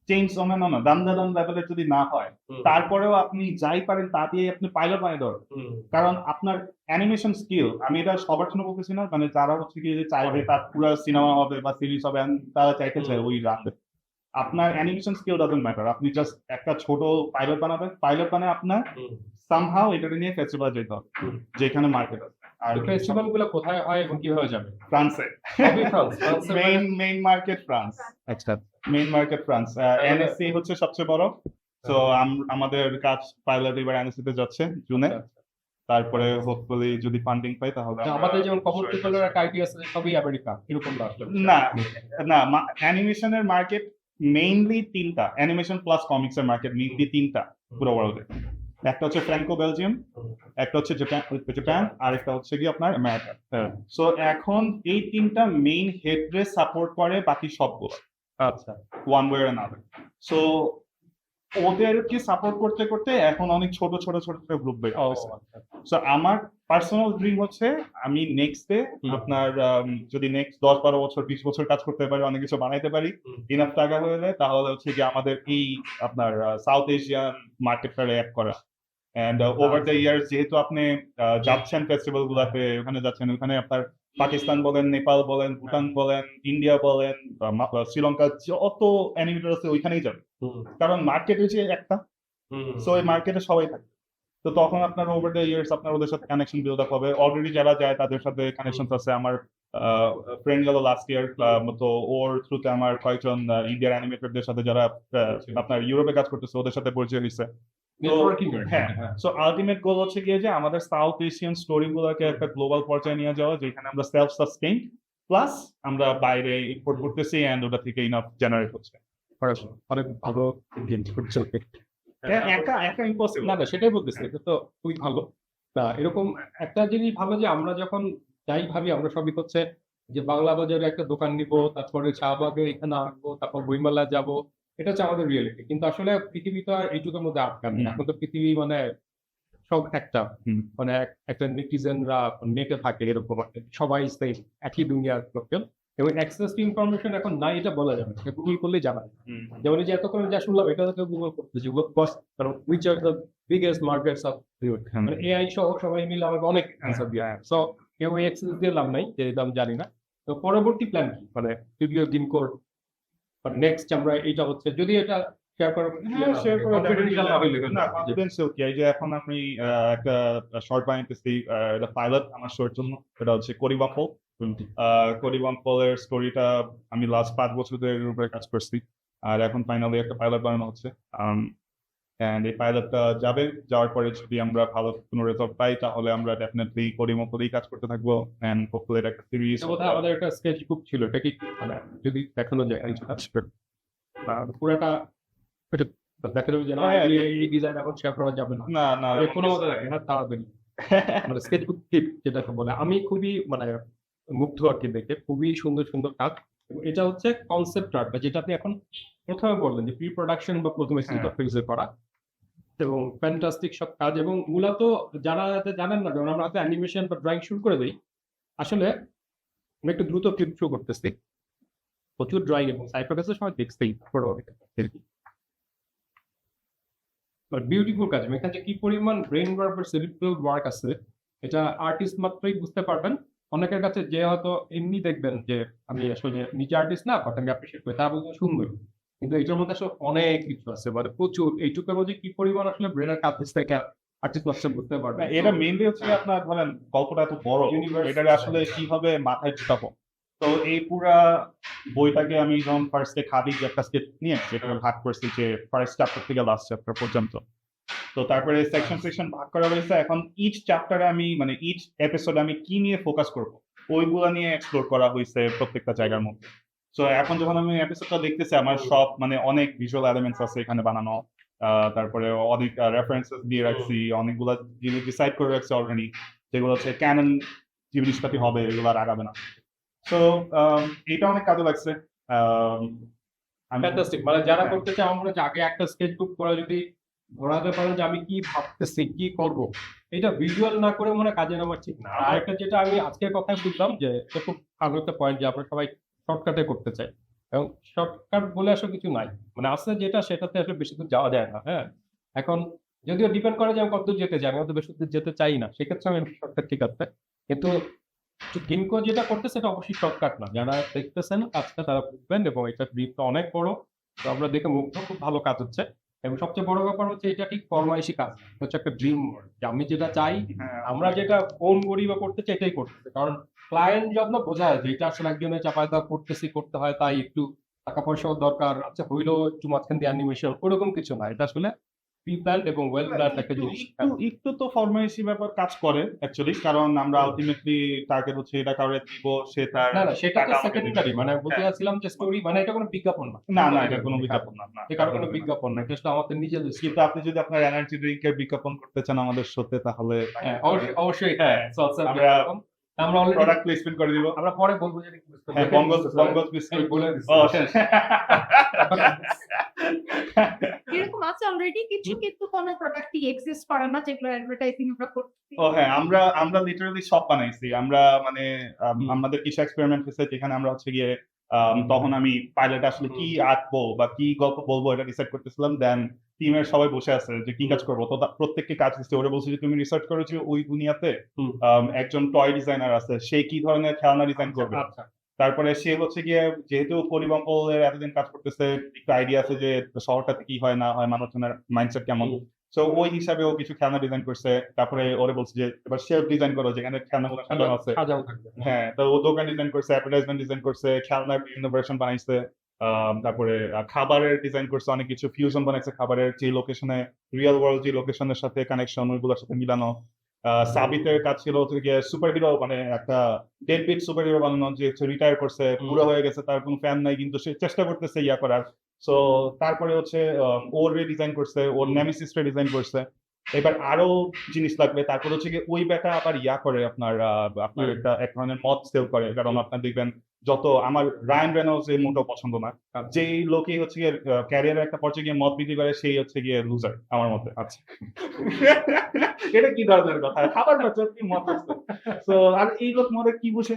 চেঞ্জ না দাম লেভেলের যদি না হয়, তারপরেও আপনি যাই পারেন তা দিয়ে আপনি পাইলট বানিয়ে দেবেন। কারণ আপনার অ্যানিমেশন স্কিল, আমি এটা সবার জন্য বলতেছি না, মানে যারা হচ্ছে কি যে চাইবে তার পুরো সিনেমা হবে বা সিরিজ হবে, তারা চাইতে চায় ওই রাখবে, আপনার অ্যানিমেশন স্কিল ডাজন্ট ম্যাটার। আপনি জাস্ট একটা ছোট পাইলট বানাবেন, পাইলট বানায় আপনার সামহাউ এটা নিয়ে ফেস্টিভ্যাল যেতে হবে, যেখানে মার্কেট আছে। আর ফেস্টিভ্যাল গুলো কোথায় হয় এবং কিভাবে যাবে? ফ্রান্সে main market France, main market France. NSC হচ্ছে সবচেয়ে বড়। তো আমাদের কাজ পাইলট এবার এনএসসি তে যাচ্ছে জুনে, তারপরে হোপফুলি যদি ফান্ডিং পাই তাহলে আমাদের যেমন কমিউনিটিগুলোর একটা আইডিয়া আছে সবই আমেরিকা, এরকম না আসলে। না অ্যানিমেশনের মার্কেট মেইনলি 3টা, অ্যানিমেশন প্লাস কমিক্স এর মার্কেট মেইনলি 3টা পুরো ওয়ার্ল্ডে। একটা হচ্ছে ফ্রাঙ্কো বেলজিয়াম, একটা হচ্ছে জাপান, আর একটা হচ্ছে কি আপনার আমেরিকা। সো এখন এই 3টা মেইন হেডরে সাপোর্ট করে বাকি সবগুলো, আচ্ছা, one way or another. So ওদেরকে সাপোর্ট করতে করতে এখন অনেক ছোট ছোট ছোট ছোট গ্রুপ বের হয়েছে। সো আমার পার্সোনাল ড্রিম হচ্ছে আমি নেক্সট ডে আপনার যদি নেক্সট 10-12 বছর 20 বছর কাজ করতে পারি, অনেক কিছু বানাইতে পারি, ইনাফ টাকা হলে, তাহলে হচ্ছে কি আমাদের এই আপনার সাউথ এশিয়ান মার্কেটটা র্যাপ করা। এন্ড ওভার দ্য ইয়ার্স যেহেতু আপনি যাচ্ছেন ফেস্টিভ্যাল গুলাতে, ওখানে যাচ্ছেন, ওখানে আপনার পাকিস্তান বলেন, নেপাল বলেন, ভুটান বলেন, ইন্ডিয়া বলেন, শ্রীলঙ্কা, যত অ্যানিমেটর আছে ওইখানেই যাবে, কারণ মার্কেট হচ্ছে একটা। সো এই মার্কেটে সবাই থাকে। তো তখন আপনার ওভার দ্য ইয়ার্স আপনার ওদের সাথে কানেকশন বিল্ড আপ হবে। অলরেডি যারা যায় তাদের সাথে কানেকশন আছে। আমার ফ্রেন্ড গেল লাস্ট ইয়ার, তো ওর থ্রুতে আমার কয়েকজন ইন্ডিয়ার অ্যানিমেটরদের সাথে যারা আপনার ইউরোপে কাজ করতেছে ওদের সাথে পরিচয় হয়েছে। হ্যাঁ, সো আলটিমেট গোল হচ্ছে গিয়ে যে আমাদের সাউথ এশিয়ান স্টোরি গুলোকে একটা গ্লোবাল পর্যায়ে নিয়ে যাওয়া, যেখানে আমরা সেলফ সাস্টেইন প্লাস আমরা বাইরে ইম্পোর্ট করতেছি এন্ড ওটা থেকে ইনাফ জেনারেট হচ্ছে। অনেক ভালো একা একা ইম্পসিবল। না সেটাই বলতেছি, এটা তো খুবই ভালো। না এরকম একটা জিনিস ভালো যে আমরা যখন যাই ভাবি আমরা সবই হচ্ছে যে বাংলা বাজারে একটা দোকান নিব, তারপরে শাহবাগে এখানে আসবো, তারপর বইমেলা যাব, এটা হচ্ছে আমাদের রিয়েলিটি। কিন্তু আসলে পৃথিবী তো আর এইটুকুর মধ্যে আটকান না। এখন তো পৃথিবী মানে সব একটা মানে একটা নেটিজেনরা নেটে থাকে, এরকম সবাই সেম একই দুনিয়ার লোকজন, এবং অ্যাক্সেস টু ইনফরমেশন এখন নাই এটা বলা যাবে না, গুগল করলেই জানা যায়। যেমন এই যে এতক্ষণ যা শুনলাম এটা হচ্ছে গুগল করতেছি, কারণ which are the biggest markets of মানে এআই সহ সবাই মিলে আমাকে অনেক অ্যান্সার দিয়ে। সো কেউ অ্যাক্সেস দিয়ে লাভ নাই, যে আমি জানি না। তো পরবর্তী প্ল্যান কি, মানে যদিও দিন কোর নেক্সট আমরা এইটা হচ্ছে যদি এটা শেয়ার করার কনফিডেন্সিয়াল কি, এই যে এখন আমি একটা শর্ট বানাইতেছি, এটা পাইলট আমার শোর জন্য, এটা হচ্ছে করিবাম্পল। করিবাম্পলের স্টোরিটা আমি লাস্ট 5 বছর ধরে এর উপরে কাজ করছি, আর এখন ফাইনালি একটা পাইলট বানানো হচ্ছে। এন্ড এই পাইলটটা যাওয়ার পরে যদি আমরা ভালো কোনো রেজাল্ট পাই, তাহলে আমরা ডেফিনেটলি করিবাম্পলেই কাজ করতে থাকবো। এন্ড হোপফুলি এটা একটা সিরিজ। আমাদের একটা স্কেচ বুক ছিল, এটা কি মানে যদি দেখানো যায় পুরাটা দেখা যাবে যে না এই ডিজাইন এখন শেয়ার করা যাবে না, না না কোনো মতে এটা তাড়াতাড়ি মানে স্কেচ বুক টিপ যেটাকে বলে। আমি খুবই মানে মুগ্ধ আর কি দেখে, খুবই সুন্দর সুন্দর কাজ। এটা হচ্ছে কনসেপ্ট আর্ট, যেটা আপনি এখন প্রথমে বললেন যে প্রি প্রোডাকশন বা প্রথমে ফিউজে করা, এবং ফ্যান্টাস্টিক সব কাজ। এবং মূলত যারা জানেন না, যেমন আমরা অ্যানিমেশন বা ড্রয়িং শুরু করে দিই, আসলে আমি একটু দ্রুত ক্লিপ শুরু করতেছি, প্রচুর ড্রয়িং এবং সাইফার সময় দেখতেই বিউটিফুল কাজ। এখানে কি পরিমাণ ব্রেন ওয়ার্ক বা সেরিব্রাল ওয়ার্ক আছে, এটা আর্টিস্ট মাত্রই বুঝতে পারবেন। অনেকের কাছে যে হয়তো এমনি দেখবেন যে আমি আসলে নিজে আর্টিস্ট না, বাট আমি অ্যাপ্রিশিয়েট করি, তারা বলতে সুন্দর, কিন্তু এটার মধ্যে আসলে অনেক কিছু আছে, মানে প্রচুর। এইটুকুর মধ্যে কি পরিমাণ আসলে ব্রেনের কাজ থেকে আর্টিস্ট মাত্র বুঝতে পারবেন। এটা মেইনলি হচ্ছে আপনার ধরেন গল্পটা এত বড়, এটা আসলে কিভাবে মাথায় ঢুকাবো। তো এই পুরা বইটাকে আমি যখন ফার্স্টে খাবি যে একটা স্কেচ নিয়ে যেটা ভাগ করছি, যে ফার্স্ট চ্যাপ্টার থেকে লাস্ট চ্যাপ্টার পর্যন্ত। তো তারপরে সেকশন ভাগ করা হয়েছে। এখন ইচ চ্যাপ্টারে আমি মানে ইচ এপিসোডে আমি কি নিয়ে ফোকাস করবো ওইগুলা নিয়ে এক্সপ্লোর করা হয়েছে প্রত্যেকটা জায়গার মধ্যে। তো এখন যখন আমি এপিসোডটা দেখতেছি, আমার সব মানে অনেক ভিজুয়াল এলিমেন্টস আছে এখানে বানানো, তারপরে অনেক রেফারেন্সেস দিয়ে রাখছি, অনেকগুলা জিনিস ডিসাইড করে রাখছি অলরেডি, যেগুলো হচ্ছে ক্যানন জিনিসপাতি হবে, এগুলো আর আগাবে না। তো এটা অনেক কাজে লাগছে। ফ্যান্টাস্টিক, মানে যারা করতে চায় আমার মনে হয় আগে একটা স্কেচ বুক করা যদি ধরাতে পারেন যে আমি কি ভাবতেছি কি করব, এটা ভিজুয়াল না করে মনে কাজে নামার ঠিক না। আর একটা যেটা আমি আজকের কথায় বুঝলাম যে খুব ভালো একটা পয়েন্ট, যে আমরা সবাই শর্টকাটে করতে চাই, এবং শর্টকাট বলে আসলে কিছু নাই, মানে আসলে যেটা সেটাতে আসলে বেশি দূর যাওয়া যায় না। হ্যাঁ, এখন যদিও ডিপেন্ড করে যে আমি কতদূর যেতে চাই, আমি অত বেশি দূর যেতে চাই না, সেক্ষেত্রে আমি শর্টকাট ঠিক আছে। কিন্তু গিনকো যেটা করতেছে সেটা অবশ্যই শর্টকাট না, যারা দেখতেছেন কাজটা তারা বুঝবেন, এবং এটা ব্রিফটা অনেক বড়, তো আমরা দেখে মুগ্ধ, খুব ভালো কাজ হচ্ছে। এবং সবচেয়ে বড় ব্যাপার হচ্ছে এটা ঠিক ফরমাইশি কাজ, হচ্ছে একটা ড্রিম যে আমি যেটা চাই, আমরা যেটা ফোন করি বা করতে চাই এটাই করতেছে। কারণ ক্লায়েন্ট যত্ন বোঝা যায় যে এটা আসলে একজনের চাপায় দেওয়া করতে হয়, তাই একটু টাকা পয়সাও দরকার, আচ্ছা হইলেও একটু মাঝখান দিয়ে অ্যানিমেশন, ওরকম কিছু না। এটা আসলে প্রি প্ল্যান্ড এবং ওয়েল প্ল্যান্ড একটা জিনিস। একটু তো ফরমাইশি ব্যাপার কাজ করে অ্যাকচুয়ালি, কারণ আমরা আলটিমেটলি টার্গেট হচ্ছে এটা কাউরে দিব, সে তার না সেটা তো সেকেন্ডারি, মানে বলতে চাচ্ছিলাম যে স্টোরি, মানে এটা কোনো বিজ্ঞাপন না। না এটা কোনো বিজ্ঞাপন না, এটা কোনো বিজ্ঞাপন না, এটা আমাদের নিজেদের। কিন্তু আপনি যদি আপনার এনার্জি ড্রিঙ্কের বিজ্ঞাপন করতে চান আমাদের শোতে, তাহলে অবশ্যই হ্যাঁ, আমরা আমরা অলরেডি প্রোডাক্ট প্লেসমেন্ট করে দিব। আমরা পরে বলবো যে এটা কি বুঝতে হ্যাঁ, পারবেন। বঙ্গজ এই বিস্কুট বলে দিচ্ছি। ও শেষ। এরকম আছে অলরেডি কিছু, কিন্তু কোনো প্রোডাক্টই এক্সিস্ট করে না যেগুলো অ্যাডভার্টাইজিং আমরা করছি। ও হ্যাঁ, আমরা লিটারালি সব বানাইছি। আমরা মানে আমাদের কিছু এক্সপেরিমেন্ট হয়েছে যেখানে আমরা হচ্ছে গিয়ে তখন আমি পাইলট আসলে কি আঁকবো বা কি গল্প বলবো এটা ডিসাইড করতেছিলাম। দেন টিমের সবাই বসে আছে যে কি কাজ করবো, তো প্রত্যেককে কাজ দিচ্ছে। ওরা বলছে যে তুমি রিসার্চ করো যে ওই দুনিয়াতে একজন টয় ডিজাইনার আছে, সে কি ধরনের খেলনা ডিজাইন করবে। আচ্ছা তারপরে সে হচ্ছে গিয়ে যেহেতু পরিবহনের এতদিন কাজ করতেছে, একটু আইডিয়া আছে যে শহরটাতে কি হয় না হয়, মানুষজনের মাইন্ডসেট কেমন। তো ওই হিসাবে ও কিছু খেলনা ডিজাইন করছে। তারপরে ওরে বলছে যে এবার শেলফ ডিজাইন করো যেখানে খেলনাগুলো সাজানো আছে। সাজানো থাকবে। হ্যাঁ, তো ও দোকান ডিজাইন করছে, অ্যাডভার্টাইজমেন্ট ডিজাইন করছে, খেলনার বিভিন্ন ভার্সন বানাইছে। তারপরে খাবারের ডিজাইন করছে, অনেক কিছু ফিউশন বানাইছে খাবারের, যে লোকেশনে রিয়েল ওয়ার্ল্ড যে লোকেশনের সাথে কানেকশন ওইগুলোর সাথে মিলানো। সাবিতের কাজ ছিল হচ্ছে গিয়ে সুপার হিরো, মানে একটা ডেডবিট সুপার হিরো বানানো, যে রিটায়ার করছে, বুড়ো হয়ে গেছে, তার কোনো ফ্যান নাই, কিন্তু সে চেষ্টা করতেছে ইয়া করার। সো তারপরে হচ্ছে ওর ডিজাইন করছে, ওর নেমেসিসটা ডিজাইন করছে। এবার আরো জিনিস লাগবে। তারপর হচ্ছে গিয়ে ওই বেটা আবার ইয়া করে আপনার একটা এক ধরনের মদ সেল করে। কারণ আপনার দেখবেন যত আমার রায়ান রেনল্ডস এর মোটেও পছন্দ না। যেই লোকই হচ্ছে গিয়ে ক্যারিয়ারের একটা পর্যায়ে গিয়ে মদ বিক্রি করে সেই হচ্ছে গিয়ে লুজার আমার মতে। আচ্ছা, এটা কি ধরনের কথা? খাবার বাচ্চা কি মদ আছে? তো আর এই লোক মদের কি বুঝে?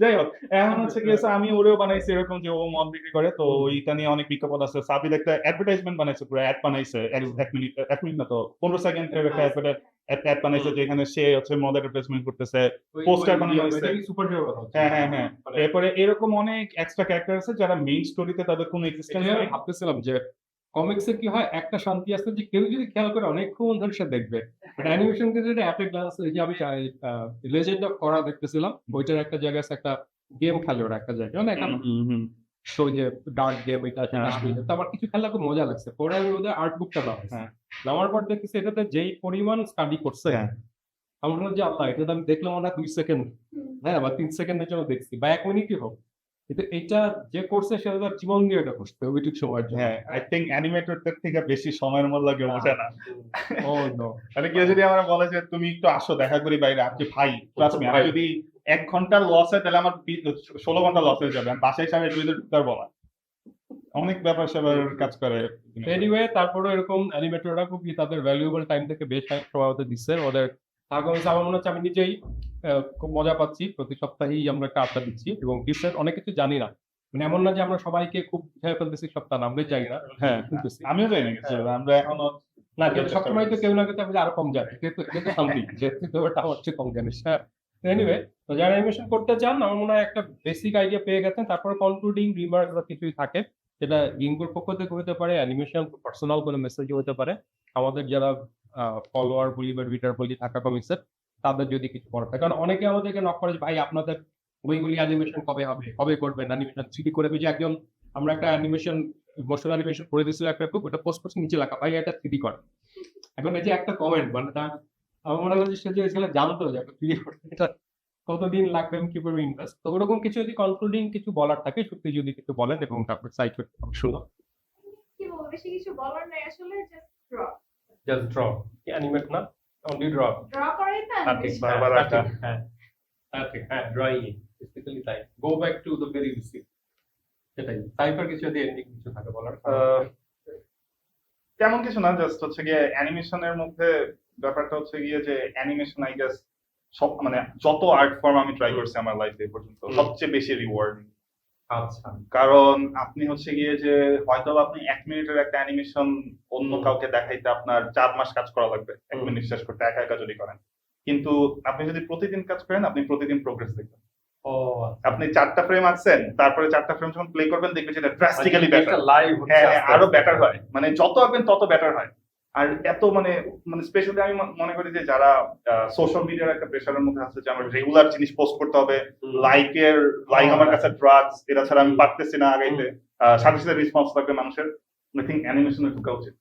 যাই হোক, এখন হচ্ছে গিয়ে আমি ওরেও বানাইছি এরকম যে ও মদ বিক্রি করে। তো ওইটা নিয়ে অনেক বিজ্ঞাপন আছে। সাবির একটা অ্যাডভার্টাইজমেন্ট বানাইছে, পুরো অ্যাড বানাইছে, এক মিনিট না তো 15 সেকেন্ডের একটা অ্যাড বানাইছে যেখানে সে হচ্ছে মদ অ্যাডভার্টাইজমেন্ট করতেছে, পোস্টার বানানো হয়েছে। সুপার হিরো কথা হচ্ছে। হ্যাঁ। এরপরে এরকম অনেক এক্সট্রা ক্যারেক্টার আছে যারা মেইন স্টোরিতে তাদের কোনো এক্সিস্টেন্স এটা আমি নেই। ভাবতেছিলাম যে কমিক্সে কি হয়, একটা শান্তি আছে যে কেউ যদি খেয়াল করে অনেকক্ষণ ধরে সে দেখবে। বাট অ্যানিমেশন কে যদি অ্যাট এ গ্লান্স, এই যে আমি লেজেন্ড অফ করা দেখতেছিলাম, ওইটার একটা জায়গায় আছে, একটা গেম খেলে ওরা একটা জায়গায়, মানে একটা তো ওই যে ডার্ক গেম এটা সেটা আসলে তো আমার কিছু খেলা খুব মজা লাগছে। পরে আমি ওদের আর্ট বুকটা হ্যাঁ। নামার পর দেখতেছি এটাতে যেই পরিমাণ স্টাডি করছে, হ্যাঁ। আমার মনে হয় যে আল্লাহ, এটা তো আমি দেখলাম না 2 সেকেন্ড, হ্যাঁ, বা 3 সেকেন্ডের জন্য দেখছি, বা 1 মিনিটই হোক, কিন্তু এটা যে করছে সেটা তার জীবন দিয়ে এটা করছে ওইটুকু সময়ের জন্য। হ্যাঁ, আই থিংক অ্যানিমেটরদের থেকে বেশি সময়ের মূল্য কেউ বোঝে না। ও নো, মানে কেউ যদি আমরা বলে যে তুমি একটু আসো দেখা করি বাইরে, আপনি ভাই ট্রাস্ট মি, ভাই। যদি 1 ঘন্টার লস হয় তাহলে আমার 16 ঘন্টা লস হয়ে যাবে। আমি বাসায় সামনে দুই দিন ঢুকতে পারবো না। অনেক ব্যাপার সেবার কাজ করে। এনিওয়ে তারপরে এরকম অ্যানিমেটররা খুব তাদের ভ্যালুয়েবল টাইম থেকে বেশ সময় দিচ্ছে ওদের। আমার মনে হচ্ছে আমি নিজেই খুব মজা পাচ্ছি, প্রতি সপ্তাহেই আমরা একটা আড্ডা দিচ্ছি এবং ডিসের অনেক কিছু জানি না, মানে এমন না যে আমরা সবাইকে খুব খেয়ে ফেলতেছি সপ্তাহ, আমরাই জানি না। হ্যাঁ, শুনতেছি। আমিও জানি না কিছু, আমরা এখনো না, কিন্তু সবসময় তো কেউ না কেউ আমি আরো কম জানি, কিন্তু কিন্তু শান্তি যেহেতু ব্যাপারটা আমার চেয়ে কম জানিস। হ্যাঁ, এনিওয়ে, তো যারা অ্যানিমেশন করতে চান আমার মনে হয় একটা বেসিক আইডিয়া পেয়ে গেছেন। তারপরে কনক্লুডিং রিমার্ক বা কিছুই থাকে, সেটা গিঙ্গুর পক্ষ থেকে হতে পারে, অ্যানিমেশন পার্সোনাল কোনো মেসেজও হতে পারে। আমাদের যারা ফলোয়ার বলি বা রিডার বলি থাকা কমিক্সের, তাদের যদি কিছু করার থাকে, কারণ অনেকে আমাদেরকে নক করে যে ভাই আপনাদের বইগুলি অ্যানিমেশন কবে হবে, কবে করবেন অ্যানিমেশন 3D করে। যে একজন আমরা একটা অ্যানিমেশন মোশন অ্যানিমেশন করে দিয়েছিল একটা খুব, ওটা পোস্ট করছি নিচে লেখা ভাই এটা 3D করে। এখন এই যে একটা কমেন্ট, মানে তার আমার মনে হয় যে সে যে জানতো যে 3D করতে এটা কতদিন লাগবে, আমি কিভাবে ইনভেস্ট। তো ওরকম কিছু যদি কনক্লুডিং কিছু বলার থাকে সত্যি যদি কিছু বলেন, এবং তারপর সাইট শুনো। কি বলবো, বেশি কিছু বলার নাই আসলে, জাস্ট ড্র, অ্যানিমেট না, অনলি ড্র। ড্র করাই না। বারবার আঁকা। হ্যাঁ, ড্রয়িং বেসিক্যালি তাই। Go back to the very basic, সেটাই। সাইফার কিছু যদি এন্ডিং কিছু থাকে বলার। তেমন কিছু না, জাস্ট হচ্ছে গিয়ে অ্যানিমেশনের মধ্যে ব্যাপারটা হচ্ছে গিয়ে যে অ্যানিমেশন আই গেস সব মানে যত আর্ট ফর্ম আমি ট্রাই করছি আমার লাইফে এ পর্যন্ত সবচেয়ে বেশি রিওয়ার্ডিং। আচ্ছা, কারণ আপনি হচ্ছে গিয়ে যে হয়তো আপনি 1 মিনিটের একটা অ্যানিমেশন অন্য কাউকে দেখাইতে আপনার 4 মাস কাজ করা লাগবে 1 মিনিট শেষ করতে, একা একা যদি করেন। কিন্তু আপনি যদি প্রতিদিন কাজ করেন আপনি প্রতিদিন প্রোগ্রেস দেখবেন। ও আপনি 4টা ফ্রেম আঁকছেন, তারপরে 4টা ফ্রেম যখন প্লে করবেন দেখবেন যেটা ড্রাস্টিক্যালি বেটার, লাইভ হ্যাঁ আরো বেটার হয়, মানে যত আঁকবেন তত বেটার হয়। আর এত মানে স্পেশালি আমি মনে করি যে যারা সোশ্যাল মিডিয়ার একটা প্রেশারের মধ্যে আছে যে আমার রেগুলার জিনিস পোস্ট করতে হবে, লাইক আমার কাছে ড্রাগস, এটা ছাড়া আমি পারতেছি না আগাইতে, সাথে সাথে রেসপন্স লাগবে মানুষের। আই থিংক অ্যানিমেশনে ঢোকা উচিত,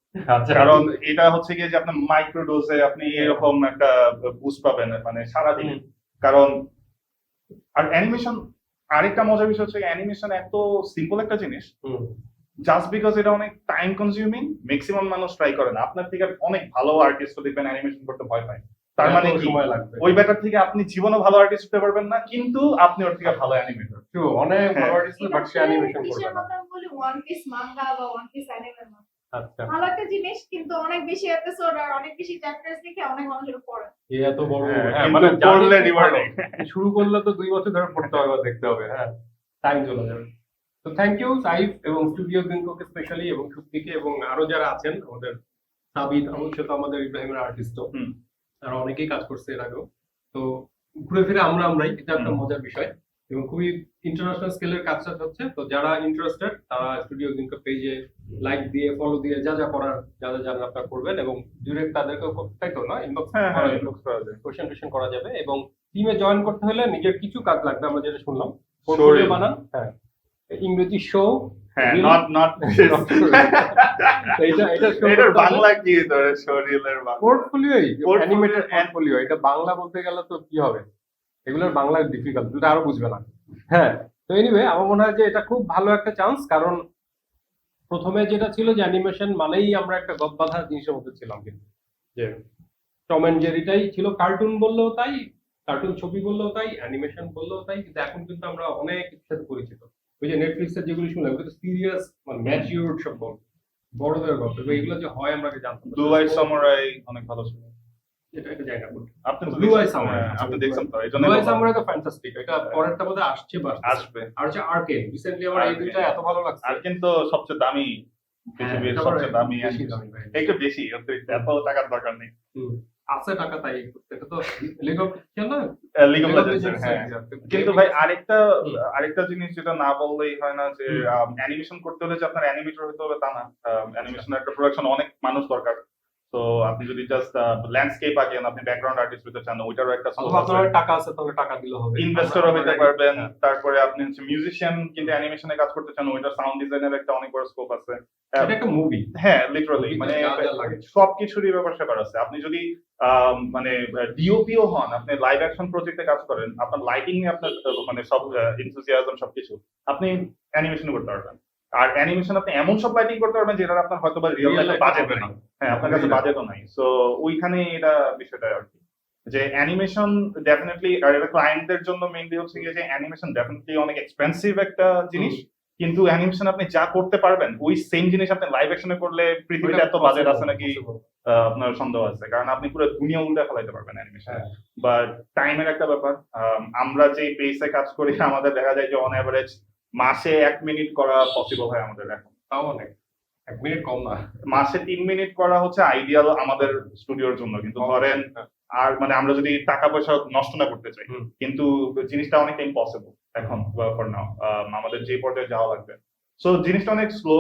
কারণ এটা হচ্ছে গিয়ে যে আপনার মাইক্রো ডোজে আপনি এরকম একটা বুস্ট পাবেন মানে সারাদিন। কারণ আর অ্যানিমেশন আরেকটা মজার বিষয় হচ্ছে অ্যানিমেশন এত সিম্পল একটা জিনিস, জাস্ট বিকজ এটা অনেক টাইম কনজিউমিং ম্যাক্সিমাম মানুষ ট্রাই করে না। আপনার থেকে অনেক ভালো আর্টিস্ট দেখবেন অ্যানিমেশন করতে ভয় পায়, তার মানে এত কি সময় লাগবে। ওই ব্যাটার থেকে আপনি জীবনে ভালো আর্টিস্ট হতে পারবেন না, কিন্তু আপনি ওর থেকে ভালো অ্যানিমেটর। True, অনেক ভালো হ্যাঁ। আর্টিস্ট বাট সে অ্যানিমেশন করবে না। বলি ওয়ান পিস মাঙ্গা বা ওয়ান পিস অ্যানিমে আচ্ছা, ভালো একটা জিনিস, কিন্তু অনেক বেশি এপিসোড আর অনেক বেশি চ্যাপ্টার্স দেখে অনেক মানুষের পড়ে। এই এত বড় হ্যাঁ, হ্যাঁ, কিন্তু মানে পড়লে জানি খুব reward ভালো। নেই। শুরু করলে তো 2 বছর ধরে পড়তে হবে, দেখতে হবে। হ্যাঁ, টাইম চলে যাবে। তো থ্যাংক ইউ সাইফ এবং স্টুডিও গিঙ্কোকে স্পেশালি, এবং সুপ্তিকে, এবং আরো যারা আছেন আমাদের সাবিত, অবশ্য তো আমাদের ইব্রাহিমের আর্টিস্টও, হুম। আর অনেকেই কাজ করছে এর আগেও। তো ঘুরে ফিরে আমরাই, এটা একটা হুম। মজার বিষয় এবং খুবই ইন্টারন্যাশনাল স্কেলের কাজটা হচ্ছে। তো যারা ইন্টারেস্টেড তারা স্টুডিও গিঙ্কো পেজে লাইক দিয়ে, ফলো দিয়ে, যা যা করার, যা যা জানেন আপনারা করবেন, এবং ডিরেক্ট তাদেরকে তাই তো না ইনবক্স হ্যাঁ করা হ্যাঁ, যাবে, inbox করা যায়। কোয়েশ্চেন টোয়েশ্চেন করা যাবে। এবং টিমে জয়েন করতে হলে নিজের কিছু কাজ লাগবে, আমরা যেটা শুনলাম, Showreel। পোর্টফোলিও বানান, হ্যাঁ, ইংরেজি শো, হ্যাঁ, Reel। not এটা এটার বাংলা কি ধরে শরীরের বাংলা? পোর্টফোলিওই, Portfolio অ্যানিমেটেড and- পোর্টফোলিও। এটা বাংলা বলতে গেলে তো কি হবে, এগুলোর বাংলা ডিফিকাল্ট, দুটো আরো বুঝবে না। হ্যাঁ, তো এনিওয়ে আমার মনে হয় যে এটা খুব ভালো একটা চান্স, কারণ প্রথমে যেটা ছিল যে অ্যানিমেশন মানেই আমরা একটা গদবাঁধা জিনিসের মধ্যে ছিলাম, কিন্তু যে টম এন্ড জেরিটাই ছিল, কার্টুন বললেও তাই, কার্টুন ছবি বললেও তাই, অ্যানিমেশন বললেও তাই। কিন্তু এখন কিন্তু আমরা অনেক কিছুর সাথে পরিচিত। ওই যে নেটফ্লিক্সের যেগুলো শুনলাম, ওগুলো তো সিরিয়াস, মানে ম্যাচিউরড সব গল্প, বড়দের গল্প, এবং এগুলো যে হয় আমরা আগে জানতাম না। ব্লু আই সামুরাই অনেক ভালো ছিল। এটা জানি না কোনটা। আপনি তো Blue Eye দেখছেন, Samurai, হ্যাঁ, আপনি দেখছেন তো, এই জন্য ব্লু আই সামুরাই তো ফ্যান্টাস্টিক, এটা পরেরটা বোধহয় আসছে বা আসবে। আর হচ্ছে আর্কেন, রিসেন্টলি আমার এই দুইটা এত ভালো লাগছে। আর কিন্তু সবচেয়ে দামি, পৃথিবীর এটা আবার সবচেয়ে দামি বেশি animation। দামি ভাই। একটু বেশি, অতিরিক্ত, এত টাকার দরকার নেই। আছে টাকা তাই, এটা তো লিগ অফ না, লিগ অফ লেজেন্ডস, হ্যাঁ। কিন্তু ভাই আরেকটা জিনিস যেটা না বললেই হয় না, যে অ্যানিমেশন করতে হলে যে আপনার অ্যানিমেটর হতে হবে তা না। অ্যানিমেশনের একটা প্রোডাকশন অনেক মানুষ দরকার। তো আপনি যদি জাস্ট ল্যান্ডস্কেপ আঁকেন, আপনি ব্যাকগ্রাউন্ড আর্টিস্ট হতে চান, ওইটারও একটা অথবা আপনার টাকা আছে তাহলে টাকা দিলে হবে, ইনভেস্টরও হতে পারবেন। হ্যাঁ। তারপরে আপনি হচ্ছে মিউজিশিয়ান কিন্তু অ্যানিমেশনে কাজ করতে চান, ওইটার সাউন্ড ডিজাইনের একটা অনেক বড় স্কোপ আছে। এটা একটা মুভি, হ্যাঁ, লিটারালি, Movie তে মানে যা যা লাগে। সবকিছুরই ব্যাপার স্যাপার আছে। আপনি যদি মানে ডিওপিও হন, আপনি লাইভ অ্যাকশন প্রজেক্টে কাজ করেন, আপনার লাইটিং এ আপনার মানে সব এনথুসিয়াজম সবকিছু আপনি অ্যানিমেশন করতে পারবেন। আর অ্যানিমেশন আপনি এমন সব লাইটিং করতে পারবেন যেটা আপনার হয়তো বা রিয়েল Real লাইফে life বাজেট হবে নাই। না। হ্যাঁ, আপনার কাছে Real বাজেটও নাই। সো ওইখানে এটা বিষয়টা আর কি, যে অ্যানিমেশন ডেফিনেটলি, আর এটা ক্লায়েন্টদের জন্য মেইনলি হচ্ছে গিয়ে যে অ্যানিমেশন ডেফিনেটলি অনেক এক্সপেন্সিভ একটা জিনিস, কিন্তু অ্যানিমেশন আপনি যা করতে পারবেন ওই সেম জিনিস আপনি লাইভ অ্যাকশনে করলে পৃথিবীতে এত বাজেট আছে নাকি আপনার সন্দেহ আছে, কারণ আপনি পুরো দুনিয়া উল্টা ফেলাইতে পারবেন অ্যানিমেশন। হ্যাঁ। বাট টাইমের একটা ব্যাপার। আমরা যে পেসে কাজ করি আমাদের দেখা যায় যে অন অ্যাভারেজ মাসে 1 মিনিট করা পসিবল হয় আমাদের এখন। তাও অনেক, 1 মিনিট কম না। মাসে 3 মিনিট করা হচ্ছে আইডিয়াল আমাদের স্টুডিওর জন্য, কিন্তু ধরেন আর মানে আমরা যদি টাকা পয়সা নষ্ট না করতে চাই, হুম। কিন্তু জিনিসটা অনেকটা ইম্পসিবল এখন ফর নাও, আমাদের যে পর্যায়ে যাওয়া লাগবে। সো জিনিসটা অনেক স্লো,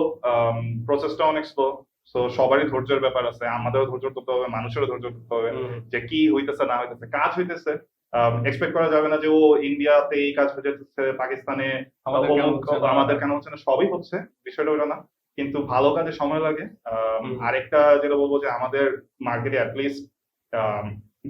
প্রসেসটা অনেক স্লো। সো সবারই ধৈর্যের ব্যাপার আছে, আমাদেরও ধৈর্য করতে হবে, মানুষেরও ধৈর্য করতে হবে, যে কি হইতেছে না হইতেছে। কাজ হইতেছে, এক্সপেক্ট করা যাবে না যে ও ইন্ডিয়াতে এই কাজ হয়ে যাচ্ছে, পাকিস্তানে আমাদের কেন অমুক, হচ্ছে না? আমাদের কেন হচ্ছে না, সবই হচ্ছে, বিষয়টা ওটা না। কিন্তু ভালো কাজে সময় লাগে। আরেকটা যেটা বলবো, যে আমাদের মার্কেটে অ্যাটলিস্ট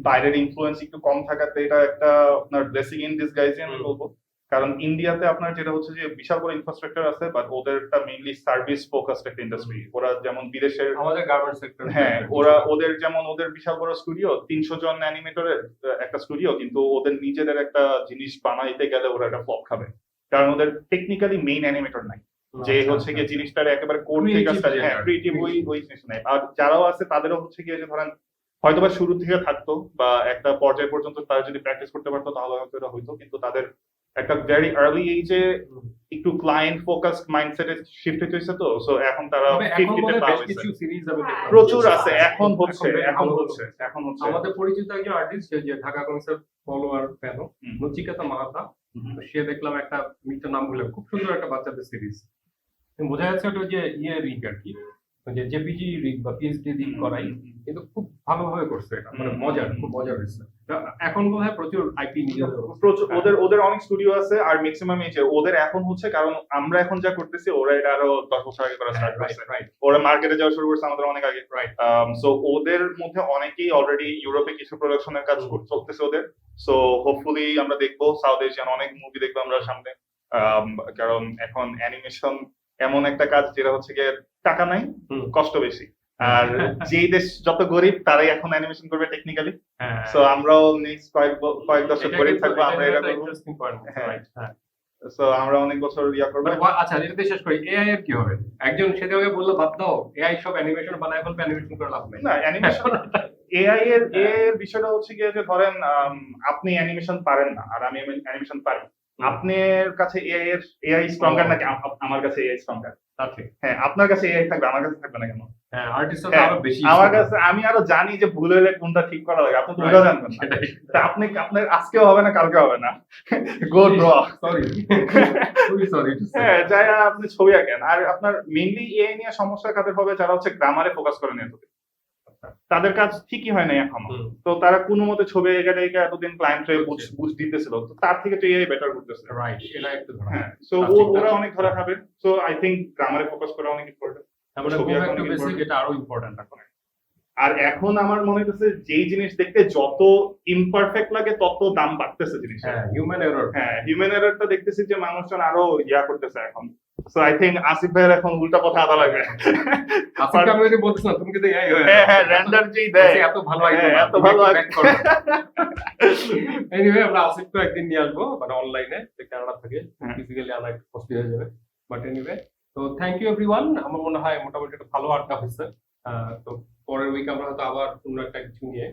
বাইরের ইনফ্লুয়েন্স একটু কম থাকাতে এটা একটা আপনার ব্লেসিং ইন ডিসগাইজ আমি বলবো। কারণ ইন্ডিয়াতে আপনার যেটা হচ্ছে যে বিশাল বড় ইনফ্রাস্ট্রাকচার আছে, বাট ওদেরটা মেইনলি সার্ভিস ফোকাসড একটা ইন্ডাস্ট্রি। ওরা যেমন বিদেশের, আমাদের গার্মেন্টস সেক্টর, হ্যাঁ, ওদের যেমন ওদের বিশাল বড় স্টুডিও, 300 জন অ্যানিমেটরের একটা স্টুডিও, কিন্তু ওদের নিজেদের একটা জিনিস বানাইতে গেলে ওরা একটা ফ্লপ খাবে, কারণ ওদের টেকনিক্যালি মেইন অ্যানিমেটর নাই, যে হচ্ছে গিয়ে জিনিসটার একেবারে কোড থেকে স্টাডি, হ্যাঁ, ক্রিয়েটিভ ওই জিনিস নাই। আর যারাও আছে তাদেরও হচ্ছে গিয়ে যে ধরেন হয়তোবা শুরু থেকে থাকতো বা একটা পর্যায় পর্যন্ত তারা যদি প্র্যাকটিস করতে পারতো তাহলে হয়তো এটা হইতো, কিন্তু তাদের একটা ভেরি আর্লি এইজে একটু ক্লায়েন্ট ফোকাস মাইন্ডসেটে শিফট হয়েছে। তো সো এখন তারা তবে এখন 50 তে মনে পার বেশ হয়েছে, কিছু সিরিজ আমি দেখলাম। প্রচুর আছে, এখন হচ্ছে এখন এখন হচ্ছে। আমাদের পরিচিত একজন আর্টিস্ট, যে Dhaka concert follower fan, Nachiketa Mahata, সে দেখলাম একটা মিটার নাম বলে খুব সুন্দর একটা বাচ্চাদের সিরিজ, বোঝা যাচ্ছে ওটা যে রিগ আর কি, যে জেপিজি রিগ বা পিএইচডি রিগ করাই, কিন্তু খুব ভালোভাবে করছে এটা, মানে মজার, খুব মজার হয়েছে। এখন বোধহয় প্রচুর আইপি নিজেদের, প্রচুর ওদের অনেক স্টুডিও আছে, আর ম্যাক্সিমাম এই যে ওদের এখন হচ্ছে, কারণ আমরা এখন যা করতেছি ওরা এটা আরো 10 বছর আগে করা স্টার্ট করছে, ওরা মার্কেটে যাওয়া শুরু করছে আমাদের অনেক আগে। সো ওদের মধ্যে অনেকেই অলরেডি ইউরোপে কিছু প্রোডাকশনের কাজ চলতেছে ওদের। সো হোপফুলি আমরা দেখবো সাউথ এশিয়ান অনেক মুভি দেখবো আমরা সামনে, কারণ এখন অ্যানিমেশন এমন একটা কাজ যেটা হচ্ছে গিয়ে টাকা নাই, কষ্ট বেশি। আর যেই দেশ যত গরিব তারাই এখন অ্যানিমেশন করবে টেকনিক্যালি। হ্যাঁ সো আমরাও নেক্সট কয়েক দশক গরিব থাকবো, আমরা এটা করবো। Interesting point. হ্যাঁ। সো আমরা অনেক বছর করবো। আচ্ছা এটা দিয়ে শেষ করি, এআই এর কি হবে? একজন সেদিকে বললো বাদ দাও, এআই সব অ্যানিমেশন বানায় ফেলবে, অ্যানিমেশন করে লাভ নেই। না অ্যানিমেশন এআই এর বিষয়টা হচ্ছে গিয়ে যে ধরেন আপনি অ্যানিমেশন পারেন না আর আমি অ্যানিমেশন পারি, আপনার কাছে এআই স্ট্রঙ্গার নাকি আমার কাছে এআই স্ট্রঙ্গার? তা ঠিক। হ্যাঁ, আপনার কাছে এআই থাকবে, আমার কাছে থাকবে না কেন? হ্যাঁ আর্টিস্ট হ্যাঁ, আরো বেশি আমার কাছে আমি আরো জানি যে ভুল হলে কোনটা ঠিক করা লাগে, আপনি তো ওটা জানবেন না। সেটাই। তা আপনার আজকেও হবে না, কালকে হবে না। গো ড্র। সরি খুবই সরি। হ্যাঁ, যাই আর আপনি ছবি আঁকেন, আর আপনার মেইনলি এআই নিয়ে সমস্যা কাদের হবে, যারা হচ্ছে গ্রামারে ফোকাস করেন এতদিন, তাদের কাজ ঠিকই হয় না এখন। তো তারা কোনো মতে ছবি এঁকে এতদিন ক্লায়েন্টে বুঝ দিতেছিল, তো তার থেকে তো এআই বেটার করতেছে। রাইট, এটা একটু ধরা। হ্যাঁ, সো ওরা অনেক ধরা খাবে। সো আই থিংক গ্রামারে ফোকাস করা অনেক ইম্পর্টেন্ট। আমরা ছবি খুব আঁকা একটু অনেক বেসিক, important। এটা আরো ইম্পর্টেন্ট এখন। আর এখন আমার মনে হচ্ছে যেই জিনিস দেখতে যত ইমপারফেক্ট লাগে তত দাম বাড়তেছে জিনিসের। হ্যাঁ হিউম্যান এরর। হ্যাঁ, হিউম্যান এররটা দেখতেছি যে মানুষজন আরো করতেছে এখন। সো আই থিংক আসিফ ভাইয়ের এখন উল্টা পথে আদা লাগবে। আজকে আমি যদি বলতেছ না তুমি কিন্তু এআই হয়ে হ্যাঁ হ্যাঁ, র্যান্ডার যেই দেয় এত ভালো হ্যাঁ, এত ভালো এনিওয়ে আমরা আসিফকে একদিন নিয়ে আসবো, মানে অনলাইনে, কানাডা থেকে, হ্যাঁ। ফিজিক্যালি আনা একটু কষ্টলি হয়ে যাবে, বাট এনিওয়ে। তো থ্যাংক ইউ এভরিওয়ান, আমার মনে হয় মোটামুটি একটা ভালো আড্ডা হয়েছে। তো পরের উইক আমরা হয়তো আবার অন্য একটা কিছু নিয়ে,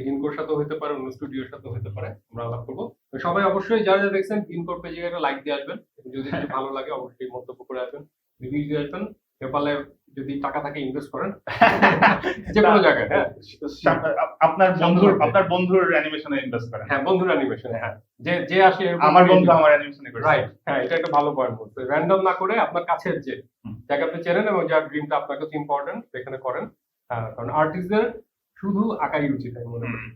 গিনকোর সাথে হতে পারে, অন্য স্টুডিওর সাথে হতে পারে, আমরা আলাপ করবো। তো সবাই অবশ্যই যারা যারা দেখছেন গিনকোর পেজে একটা লাইক দিয়ে আসবেন, যদি কিছু ভালো লাগে অবশ্যই মন্তব্য করে আসবেন, রিভিউ দিয়ে আসবেন। পেপালে যদি টাকা থাকে ইনভেস্ট করেন যে কোনো জায়গায়। হ্যাঁ, আপনার বন্ধুর অ্যানিমেশনে ইনভেস্ট করেন। হ্যাঁ বন্ধুর অ্যানিমেশন। হ্যাঁ, যে আসে আমার বন্ধু আমার অ্যানিমেশনে করে। রাইট। হ্যাঁ, এটা একটা ভালো পয়েন্ট বলতে, র্যান্ডম না করে আপনার কাছের যে যাকে আপনি চেনেন এবং যার ড্রিমটা আপনার কাছে ইম্পর্টেন্ট সেখানে করেন। কারণ আর্টিস্টদের শুধু আঁকাই উচিত আমি মনে করি।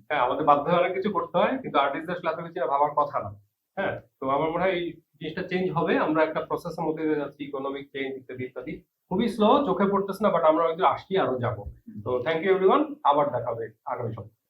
হ্যাঁ, আমাদের বাধ্য হয়ে অনেক কিছু করতে হয়, কিন্তু আর্টিস্টদের আসলে এত কিছু ভাবার কথা না। হ্যাঁ, তো আমার মনে হয় এই জিনিসটা চেঞ্জ হবে, আমরা একটা প্রসেসের মধ্যে দিয়ে যাচ্ছি, ইকোনমিক চেঞ্জ ইত্যাদি ইত্যাদি, খুবই স্লো, চোখে পড়তেছে না, বাট আমরা হয়তো আসছি, আরো যাবো। তো থ্যাংক ইউ এভরিওয়ান, আবার দেখা হবে আগামী সপ্তাহে।